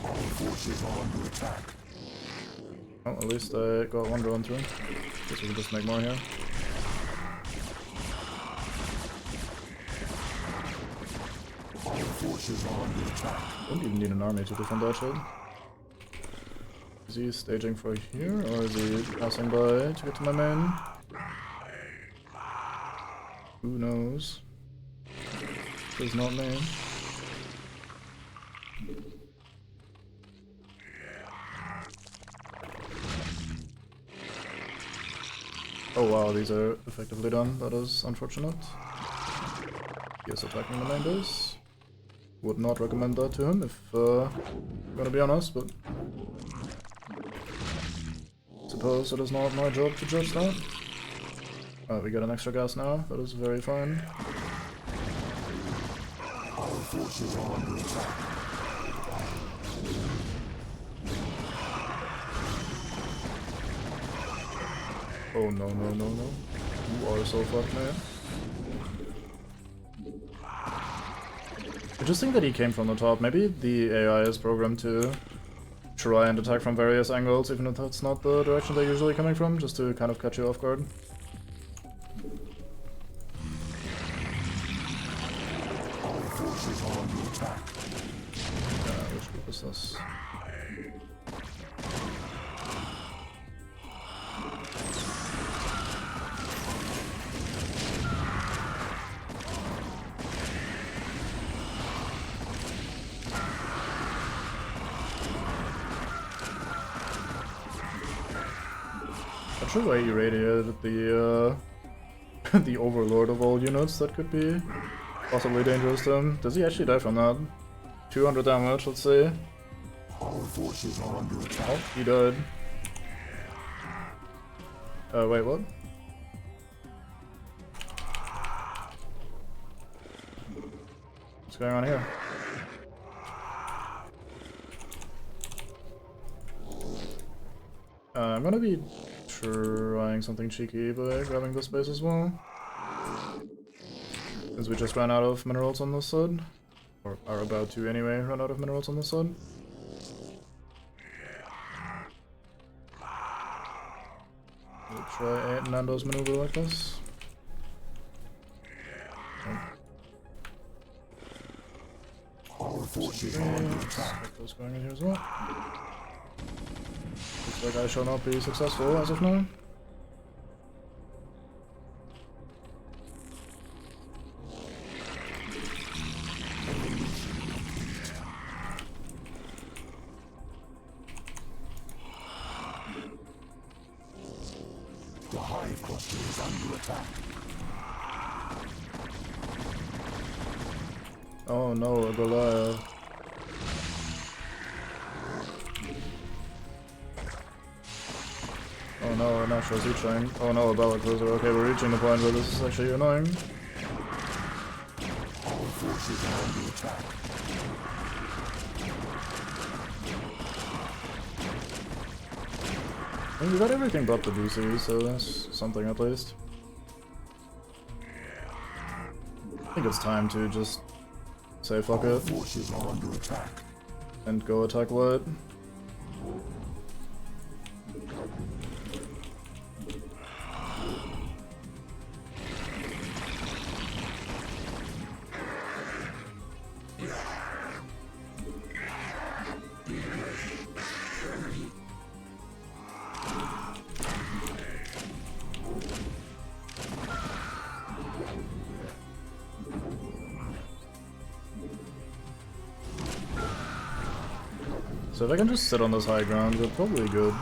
Our forces are under attack. Oh, at least I got one drone through. Guess we can just make more here. Forces are under attack. Don't even need an army to defend that shit. Is he staging for here, or is he passing by to get to my main? Who knows? It's not me. Oh wow, these are effectively done. That is unfortunate. He is attacking the main base. Would not recommend that to him if I'm gonna be honest, but suppose it is not my job to judge that. We get an extra gas now, that is very fine. Our forces are under attack. Oh no no no no. You are so fucked, man. I just think that he came from the top. Maybe the AI is programmed to try and attack from various angles, even if that's not the direction they're usually coming from, just to kind of catch you off guard. Our forces are under attack. Which group is this? Not sure why he irradiated the the overlord of all units. That could be possibly dangerous to him. Does he actually die from that? 200 damage, let's see. Our forces are under attack. Oh, he died. Wait, what? What's going on here? I'm gonna be trying something cheeky by grabbing this base as well. Since we just ran out of minerals on this side. Or are about to anyway run out of minerals on this side. Try a Nando's maneuver like this. Our forces are under attack. Get those going in here as well. Looks like I shall not be successful as of now. The hive cluster is under attack. Oh no, a Goliath. Oh no, a natural sea train. Oh no, a battle cruiser. Okay, we're reaching the point where this is actually annoying. Our forces are under attack. I mean, we got everything but the DC, so that's something at least. I think it's time to just say fuck it Forces are under attack. and go attack White. So if I can just sit on this high ground, we're probably good.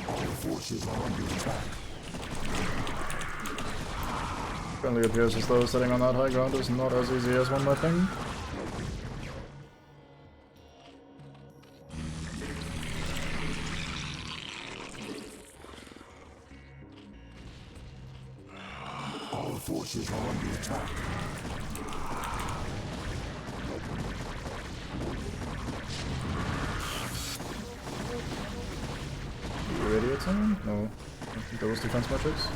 Our forces are under attack. Currently appears as though sitting on that high ground is not as easy as one might think. Our forces are under attack. Radiate someone? No. I think that was defense metrics.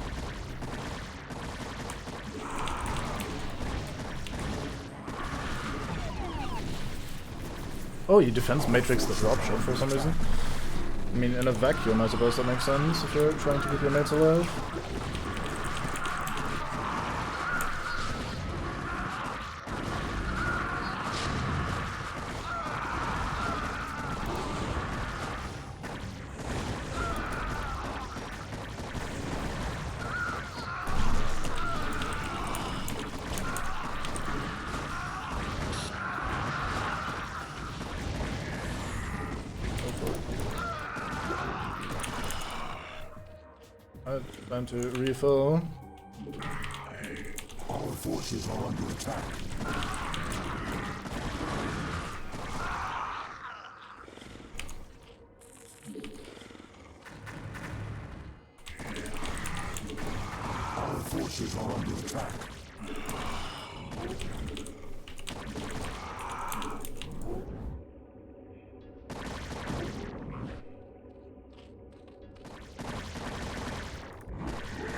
Oh, you defense matrix the dropshot for some reason. I mean, in a vacuum, I suppose that makes sense if you're trying to keep your mates alive. Alright, time to refill. Our forces are under attack. Our forces are under attack.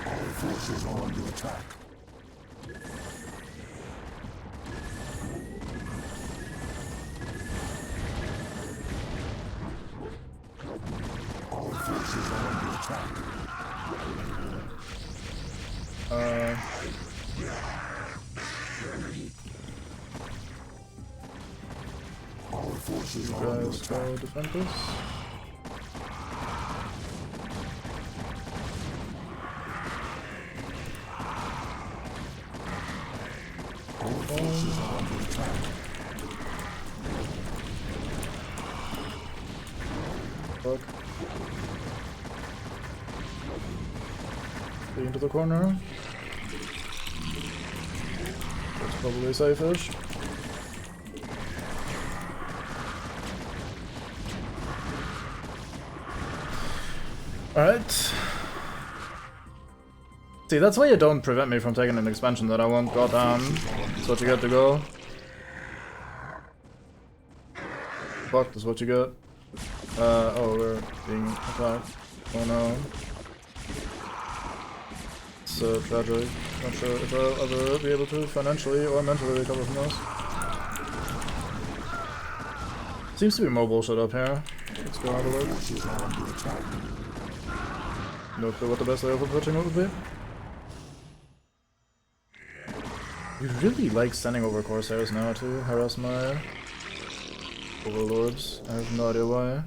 Our forces are under attack. Our forces are under attack. Our forces are under Guys, attack. go defend this. Our forces are under attack. Fuck. Stay into the corner. That's probably safe-ish. Alright. See, that's why you don't prevent me from taking an expansion that I want. Goddamn. That's what you get to go. Fuck, that's what you get. Oh, we're being attacked. Oh no. It's tragic. Not sure if I'll ever be able to financially or mentally recover from this. Seems to be more bullshit up here. Let's go have a look. No clue what the best way of approaching it would be. You really like sending over Corsairs now to harass my overlords. I have no idea why.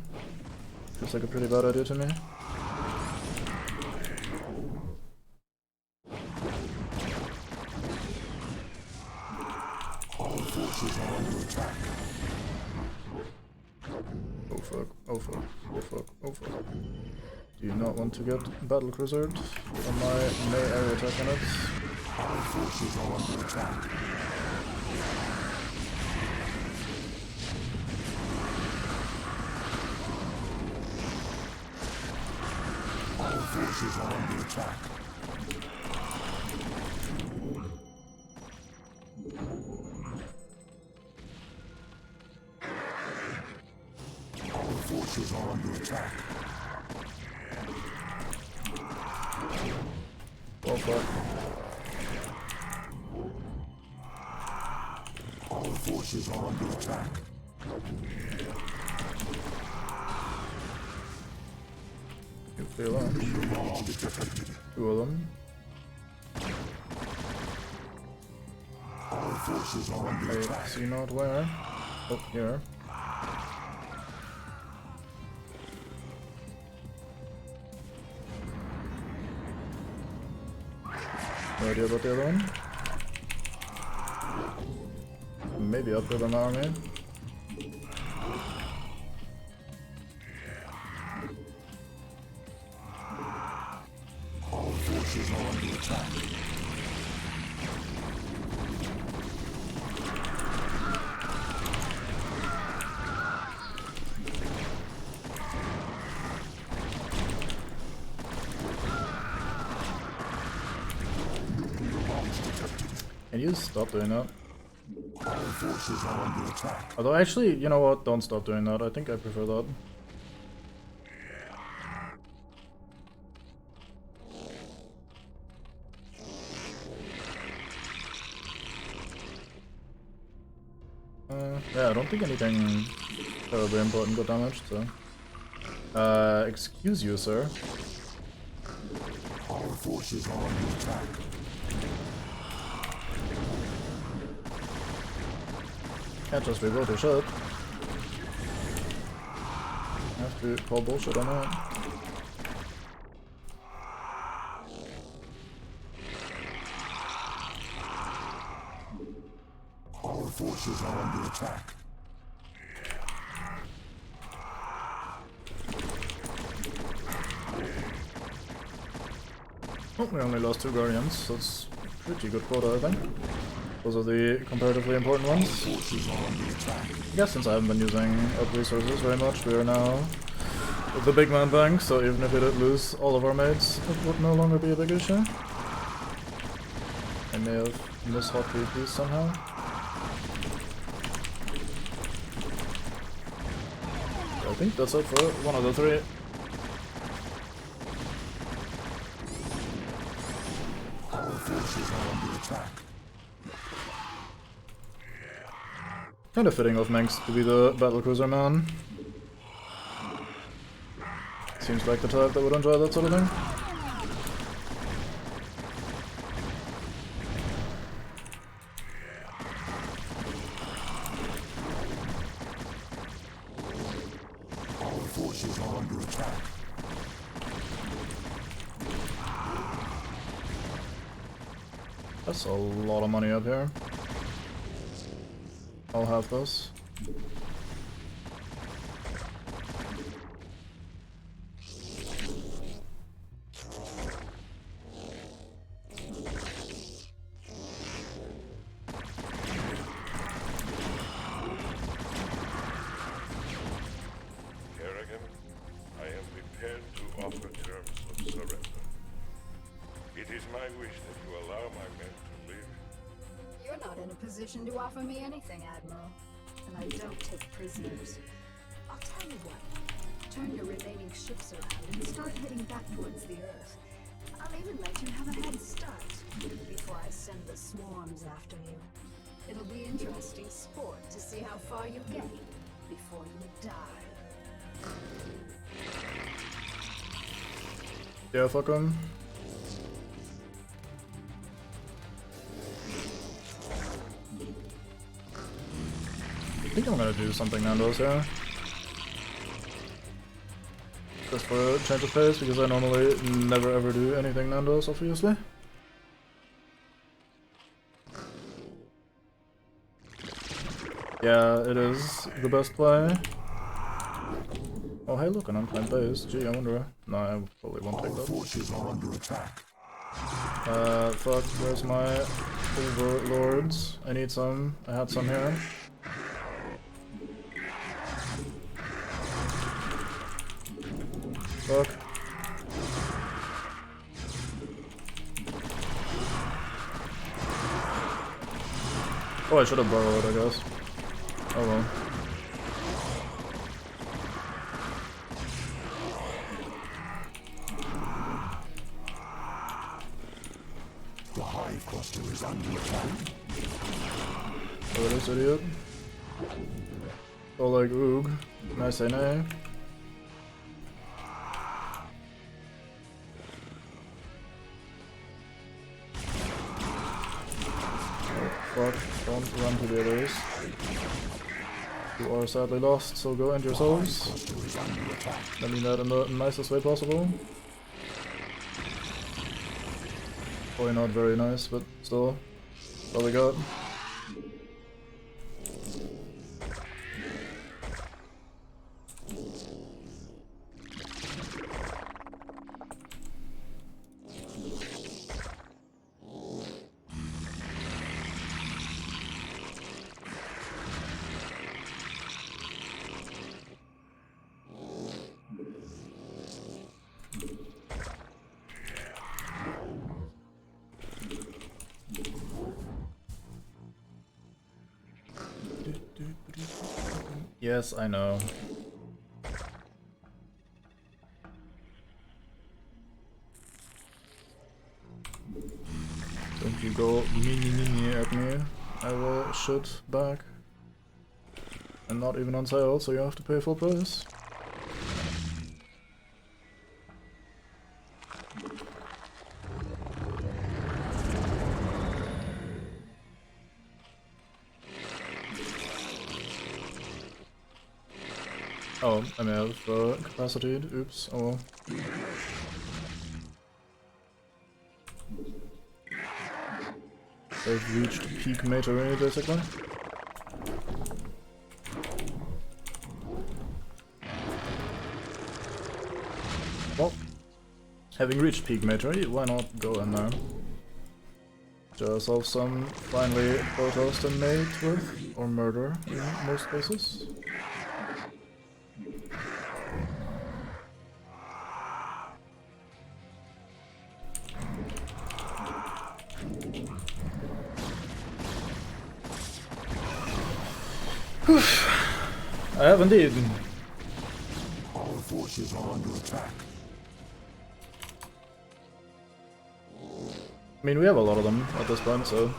Feels like a pretty bad idea to me. All forces are under attack. Oh fuck, oh fuck, oh fuck, oh fuck. Do you not want to get battle cruisered on my May area attack units? All forces are under attack. All forces are under attack. All forces are under attack. Oh fuck. All forces are under attack. You feel that? Two of them. All forces are under I attack. see not where. Oh, here. No idea about the other one. Maybe upgrade on the army. All forces are under attack. Can you stop doing that? All forces are under attack. Although actually, you know what? Don't stop doing that. I think I prefer that. Yeah, I don't think anything terribly important got damaged, so... excuse you, sir. All forces are under attack. Can't just rebuild your shit. I have to call bullshit on that. All forces are under attack. Oh, we only lost 2 Guardians. That's pretty good quota, I think. Those are the comparatively important ones. Forces are under attack. I guess since I haven't been using up resources very much, we are now with the big man bank, so even if we did lose all of our mates, it would no longer be a big issue. I may have mishotkeys these somehow. I think that's it for one of the 3. All forces are under attack. Kinda fitting of Manx to be the battlecruiser man. Seems like the type that would enjoy that sort of thing. All forces are under attack. That's a lot of money up here. I'll have this. Kerrigan, I am prepared to offer terms of surrender. It is my wish that you allow my men to live. You're not in a position to offer me anything, Admiral. And I don't take prisoners. I'll tell you what. Turn your remaining ships around and start heading back towards the Earth. I'll even let you have a head start before I send the swarms after you. It'll be interesting sport to see how far you get. before you die. Yeah, fuck him. I think I'm gonna do something Nando's here. Just for a change of pace, because I normally never ever do anything Nando's, obviously. Yeah, it is the best play. Oh hey look, an unclaimed base. Gee, I wonder... No, I probably won't take that. Forces are under attack. Fuck, where's my overlords? I need some. I had some here. Fuck. Oh, I should have borrowed, I guess. Oh well. The hive cluster is under attack. Oh, it is, idiot. Oh, like, oog. Can I say nay? Fuck, don't run to the others. You are sadly lost, so go end yourselves. I mean that in the nicest way possible. Probably not very nice, but still. That's all we got. Yes, I know. Don't you go mini at me. I will shoot back. And not even on sale, so you have to pay full price. Oh, I may have capacity. Oops. Oh well. They've reached peak matery, basically. Well, having reached peak matery, why not go in there? Get ourselves some finally photos to mate with, or murder in most cases. I have indeed. Our forces are under attack. I mean, we have a lot of them at this point, so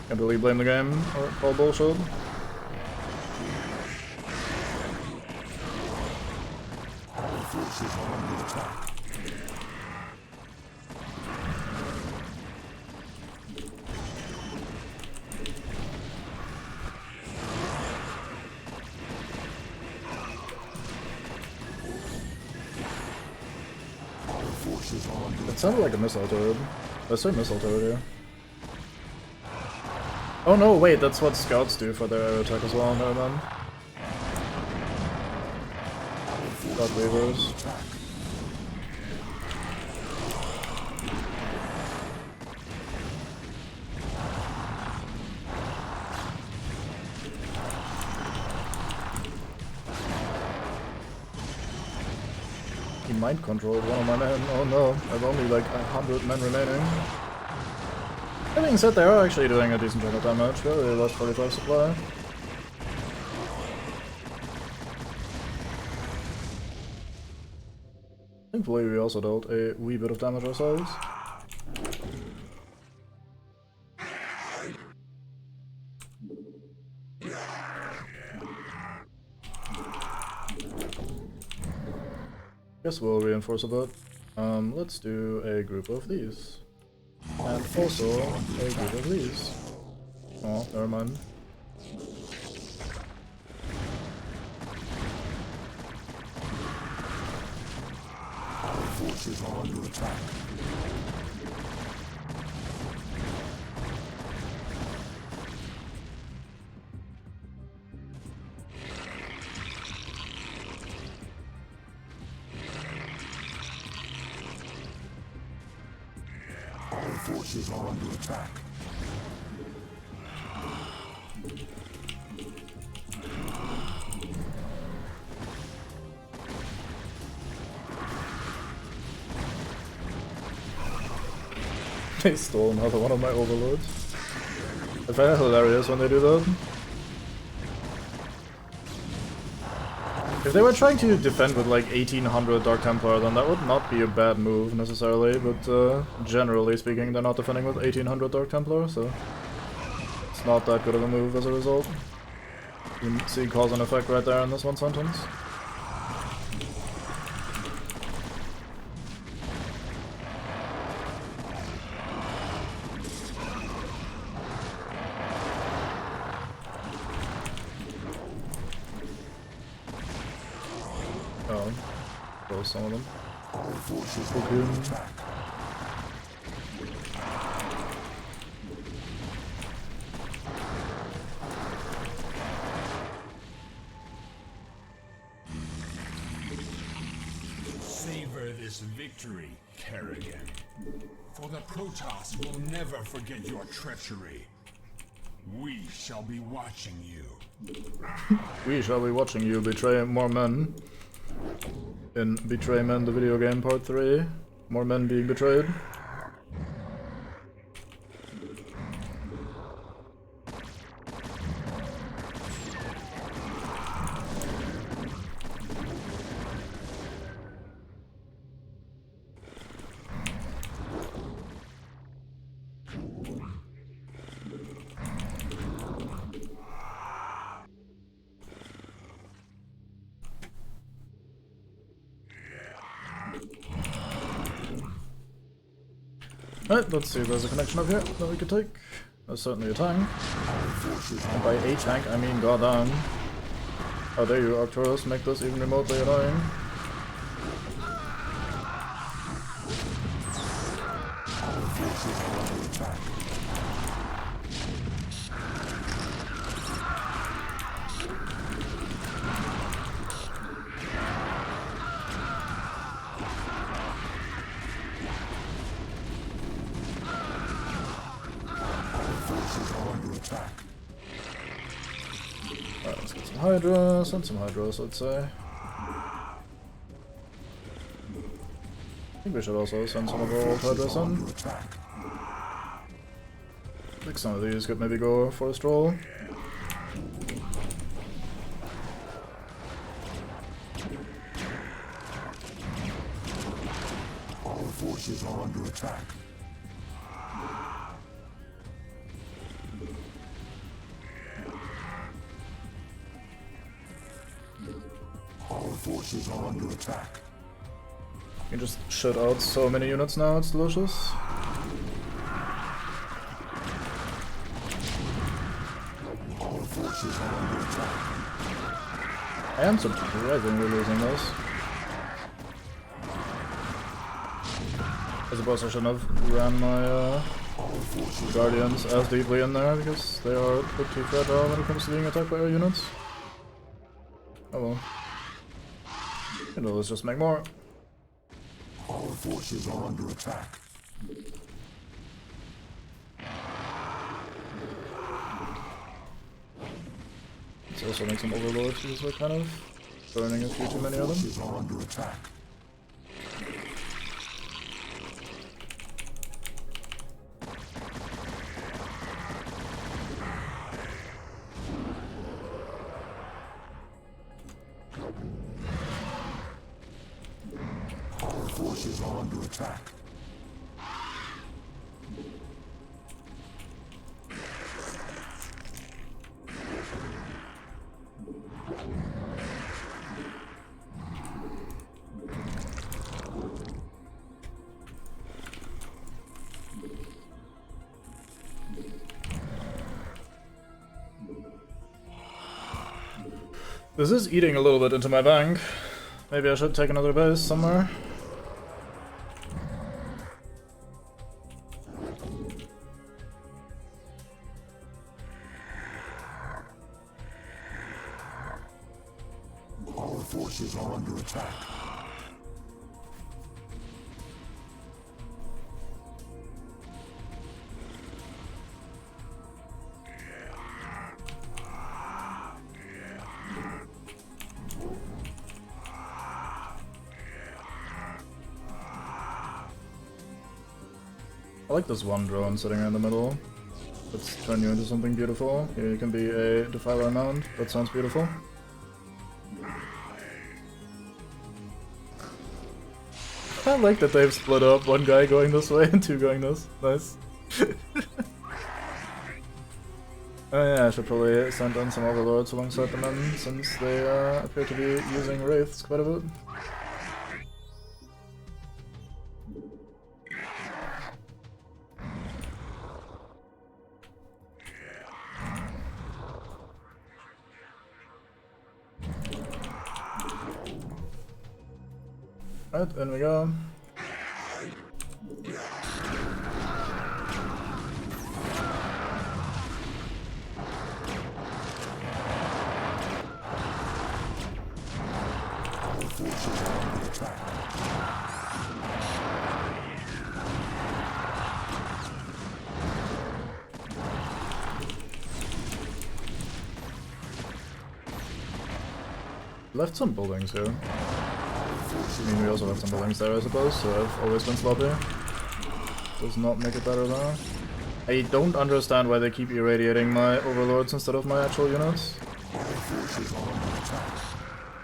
can't really blame the game or call bullshit. Our forces are under attack. It sounded like a missile turret. Let's say missile turret here. Oh no, wait, that's what scouts do for their air attack as well, never mind. God waivers. He mind controlled one of my men. Oh no, I have only like 100 men remaining. That being said, they are actually doing a decent chunk of damage. They only lost 45 supply. Thankfully, we also dealt a wee bit of damage ourselves. Guess we'll reinforce a bit. Let's do a group of these. And also a group of these. Oh, never mind. Our forces are under attack. Our forces are under attack. They stole another one of my overlords. I find it hilarious when they do that. If they were trying to defend with like 1800 Dark Templar, then that would not be a bad move necessarily, but generally speaking they're not defending with 1800 Dark Templar, so it's not that good of a move as a result. You see cause and effect right there in this one sentence. Oh, close some of them. Okay. Savor this victory, Kerrigan. For the Protoss will never forget your treachery. We shall be watching you. We shall be watching you betray more men. In Betray Men, the video game, part 3. More men being betrayed. Alright, let's see if there's a connection up here that we could take. There's certainly a tank. And by a tank, I mean goddamn. How dare you, Arcturus, make this even remotely annoying. Alright, let's get some Hydra, send some Hydras, let's say. I think we should also send some of our old Hydras in. I think some of these could maybe go for a stroll. Our forces are under attack. Our forces are under attack. You can just shut out so many units now, it's delicious. Our forces are under attack. I am surprising we're losing this. I suppose I shouldn't have ran my Guardians as deeply in there because they are a bit too fragile when it comes to being attacked by our units. Oh well. You know, let's just make more. Our forces are under attack. Let's also make some overlords because we're kind of burning a few too many of them. Forces are under attack. Our forces are under attack. This is eating a little bit into my bank. Maybe I should take another base somewhere. Our forces are under attack. I like this one drone sitting in the middle. Let's turn you into something beautiful. Here you can be a Defiler Mount. That sounds beautiful. I like that they've split up, one guy going this way and two going this. Nice. Oh yeah, I should probably send in some overlords alongside the men, since they appear to be using wraiths quite a bit. Alright, in we go. Left some buildings here. I mean, we also left some buildings there, I suppose, so I've always been sloppy. Does not make it better though. I don't understand why they keep irradiating my overlords instead of my actual units.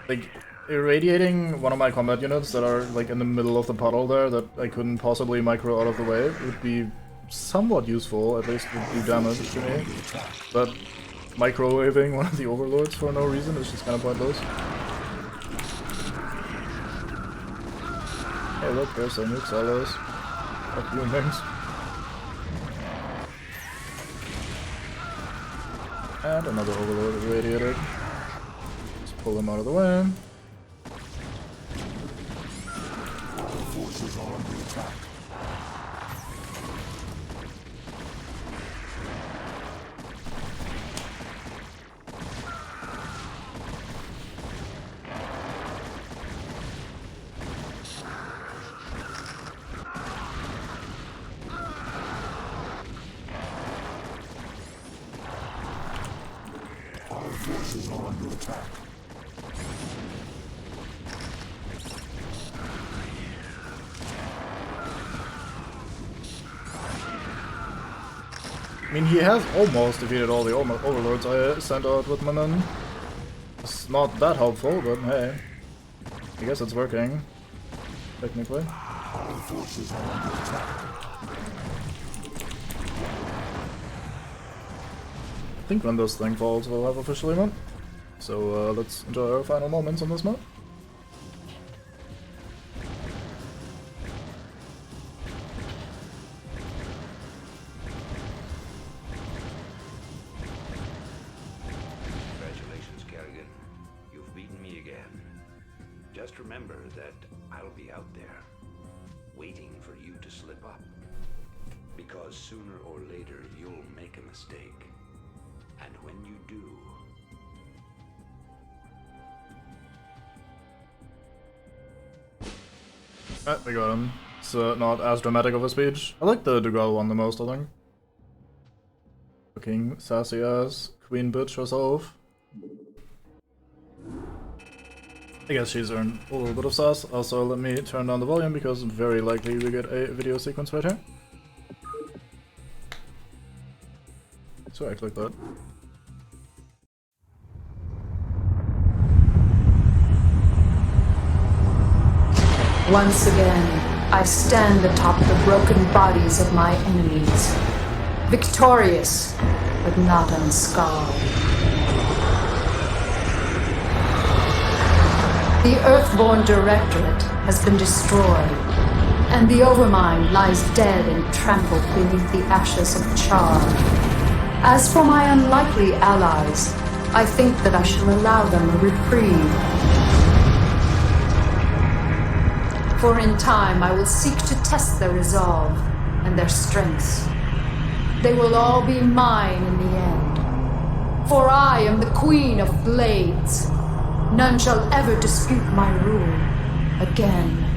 Like, irradiating one of my combat units that are like in the middle of the puddle there that I couldn't possibly micro out of the way would be somewhat useful, at least would do damage to me. But microwaving one of the overlords for no reason is just kind of pointless. Hey look, there's some nukes, all those. Fuck you and things. And another overlord irradiated. Let's pull him out of the way. Forces are under attack. Forces are under attack. I mean, he has almost defeated all the overlords I sent out with my men. It's not that helpful, but hey. I guess it's working. Technically. Forces are under attack. I think when this thing falls, we'll have officially won. So let's enjoy our final moments on this map. Congratulations, Kerrigan. You've beaten me again. Just remember that I'll be out there, waiting for you to slip up. Because sooner or later, you'll make a mistake. And when you do... We got him. It's not as dramatic of a speech. I like the Dugal one the most, I think. Fucking sassy ass queen bitch herself. I guess she's earned a little bit of sass. Also, let me turn down the volume because very likely we get a video sequence right here. So I click that. Once again, I stand atop the broken bodies of my enemies, victorious, but not unscarred. The Earthborn Directorate has been destroyed, and the Overmind lies dead and trampled beneath the ashes of Char. As for my unlikely allies, I think that I shall allow them a reprieve. For in time I will seek to test their resolve and their strengths. They will all be mine in the end. For I am the Queen of Blades. None shall ever dispute my rule again.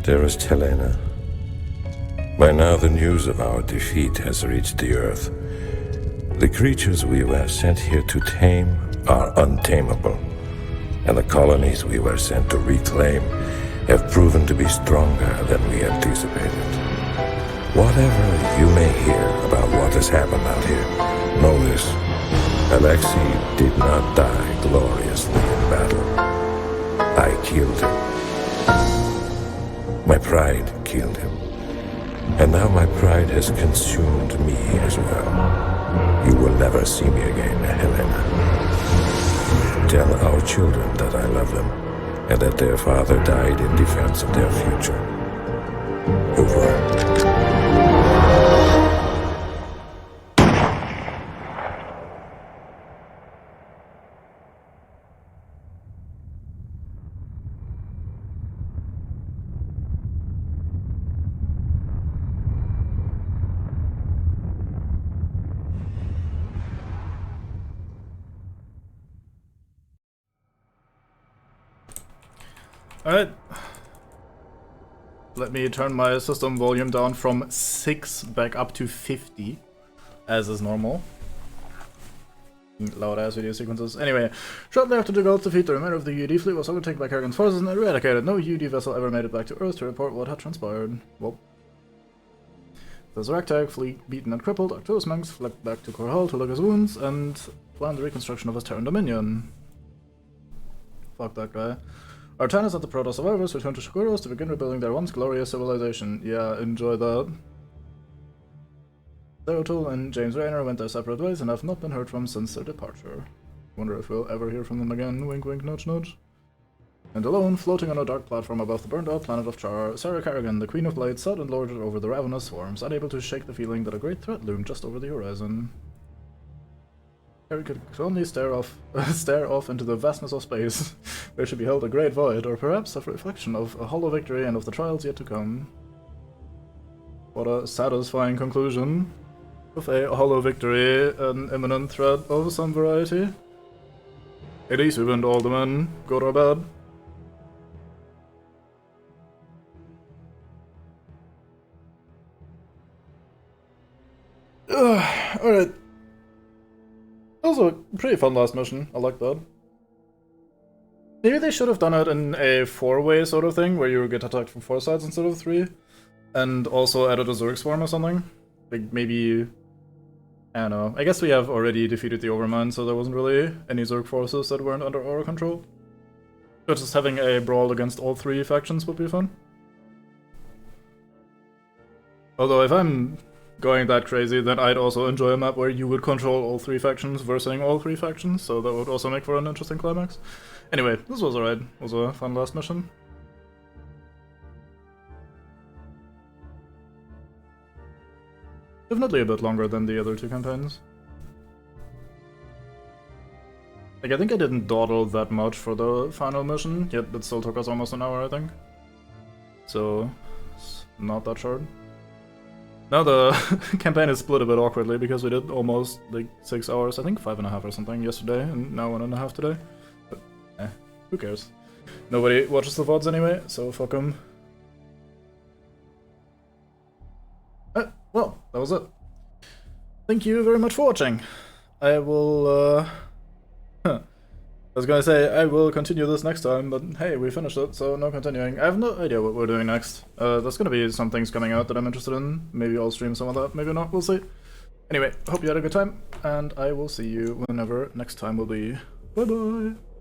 Dearest Helena, by now the news of our defeat has reached the Earth. The creatures we were sent here to tame are untamable, and the colonies we were sent to reclaim have proven to be stronger than we anticipated. Whatever you may hear about what has happened out here, know this: Alexei did not die gloriously in battle. I killed him. My pride killed him. And now my pride has consumed me as well. You will never see me again, Helena. Tell our children that I love them, and that their father died in defense of their future. Over. Alright. Let me turn my system volume down from 6 back up to 50, as is normal. Loud ass video sequences. Anyway, shortly after the Gold's defeat, the remainder of the UD fleet was overtaken by Kerrigan's forces and eradicated. No UD vessel ever made it back to Earth to report what had transpired. Well, the Zerg fleet, beaten and crippled, Arcturus Manx fled back to Korhal to look his wounds and plan the reconstruction of his Terran Dominion. Fuck that guy. Artanis and the Proto survivors returned to Shakuros to begin rebuilding their once glorious civilization. Yeah, enjoy that. Zeratul and James Rayner went their separate ways and have not been heard from since their departure. Wonder if we'll ever hear from them again, wink wink nudge nudge. And alone, floating on a dark platform above the burned out planet of Char, Sarah Kerrigan, the Queen of Blades, sat and lorded over the ravenous swarms, unable to shake the feeling that a great threat loomed just over the horizon. Kerrigan could only stare off into the vastness of space, where she beheld a great void, or perhaps a reflection of a hollow victory and of the trials yet to come. What a satisfying conclusion. With a hollow victory, an imminent threat of some variety. At least we went all the men, good or bad. Alright. That was a pretty fun last mission, I like that. Maybe they should have done it in a 4-way sort of thing, where you get attacked from 4 sides instead of 3. And also added a Zerg swarm or something. Like, maybe... I don't know. I guess we have already defeated the Overmind, so there wasn't really any Zerg forces that weren't under our control. But just having a brawl against all 3 factions would be fun. Although if I'm going that crazy, then I'd also enjoy a map where you would control all 3 factions versus all 3 factions, so that would also make for an interesting climax. Anyway, this was alright. It was a fun last mission. Definitely a bit longer than the other 2 campaigns. Like, I think I didn't dawdle that much for the final mission, yet it still took us almost an hour, I think. So, it's not that short. Now the campaign is split a bit awkwardly because we did almost like 6 hours, I think 5.5 or something yesterday, and now 1.5 today. But who cares? Nobody watches the VODs anyway, so fuck them. Well, that was it. Thank you very much for watching. I will was gonna say, I will continue this next time, but hey, we finished it, so no continuing. I have no idea what we're doing next. There's gonna be some things coming out that I'm interested in. Maybe I'll stream some of that, maybe not, we'll see. Anyway, hope you had a good time, and I will see you whenever next time will be. Bye bye!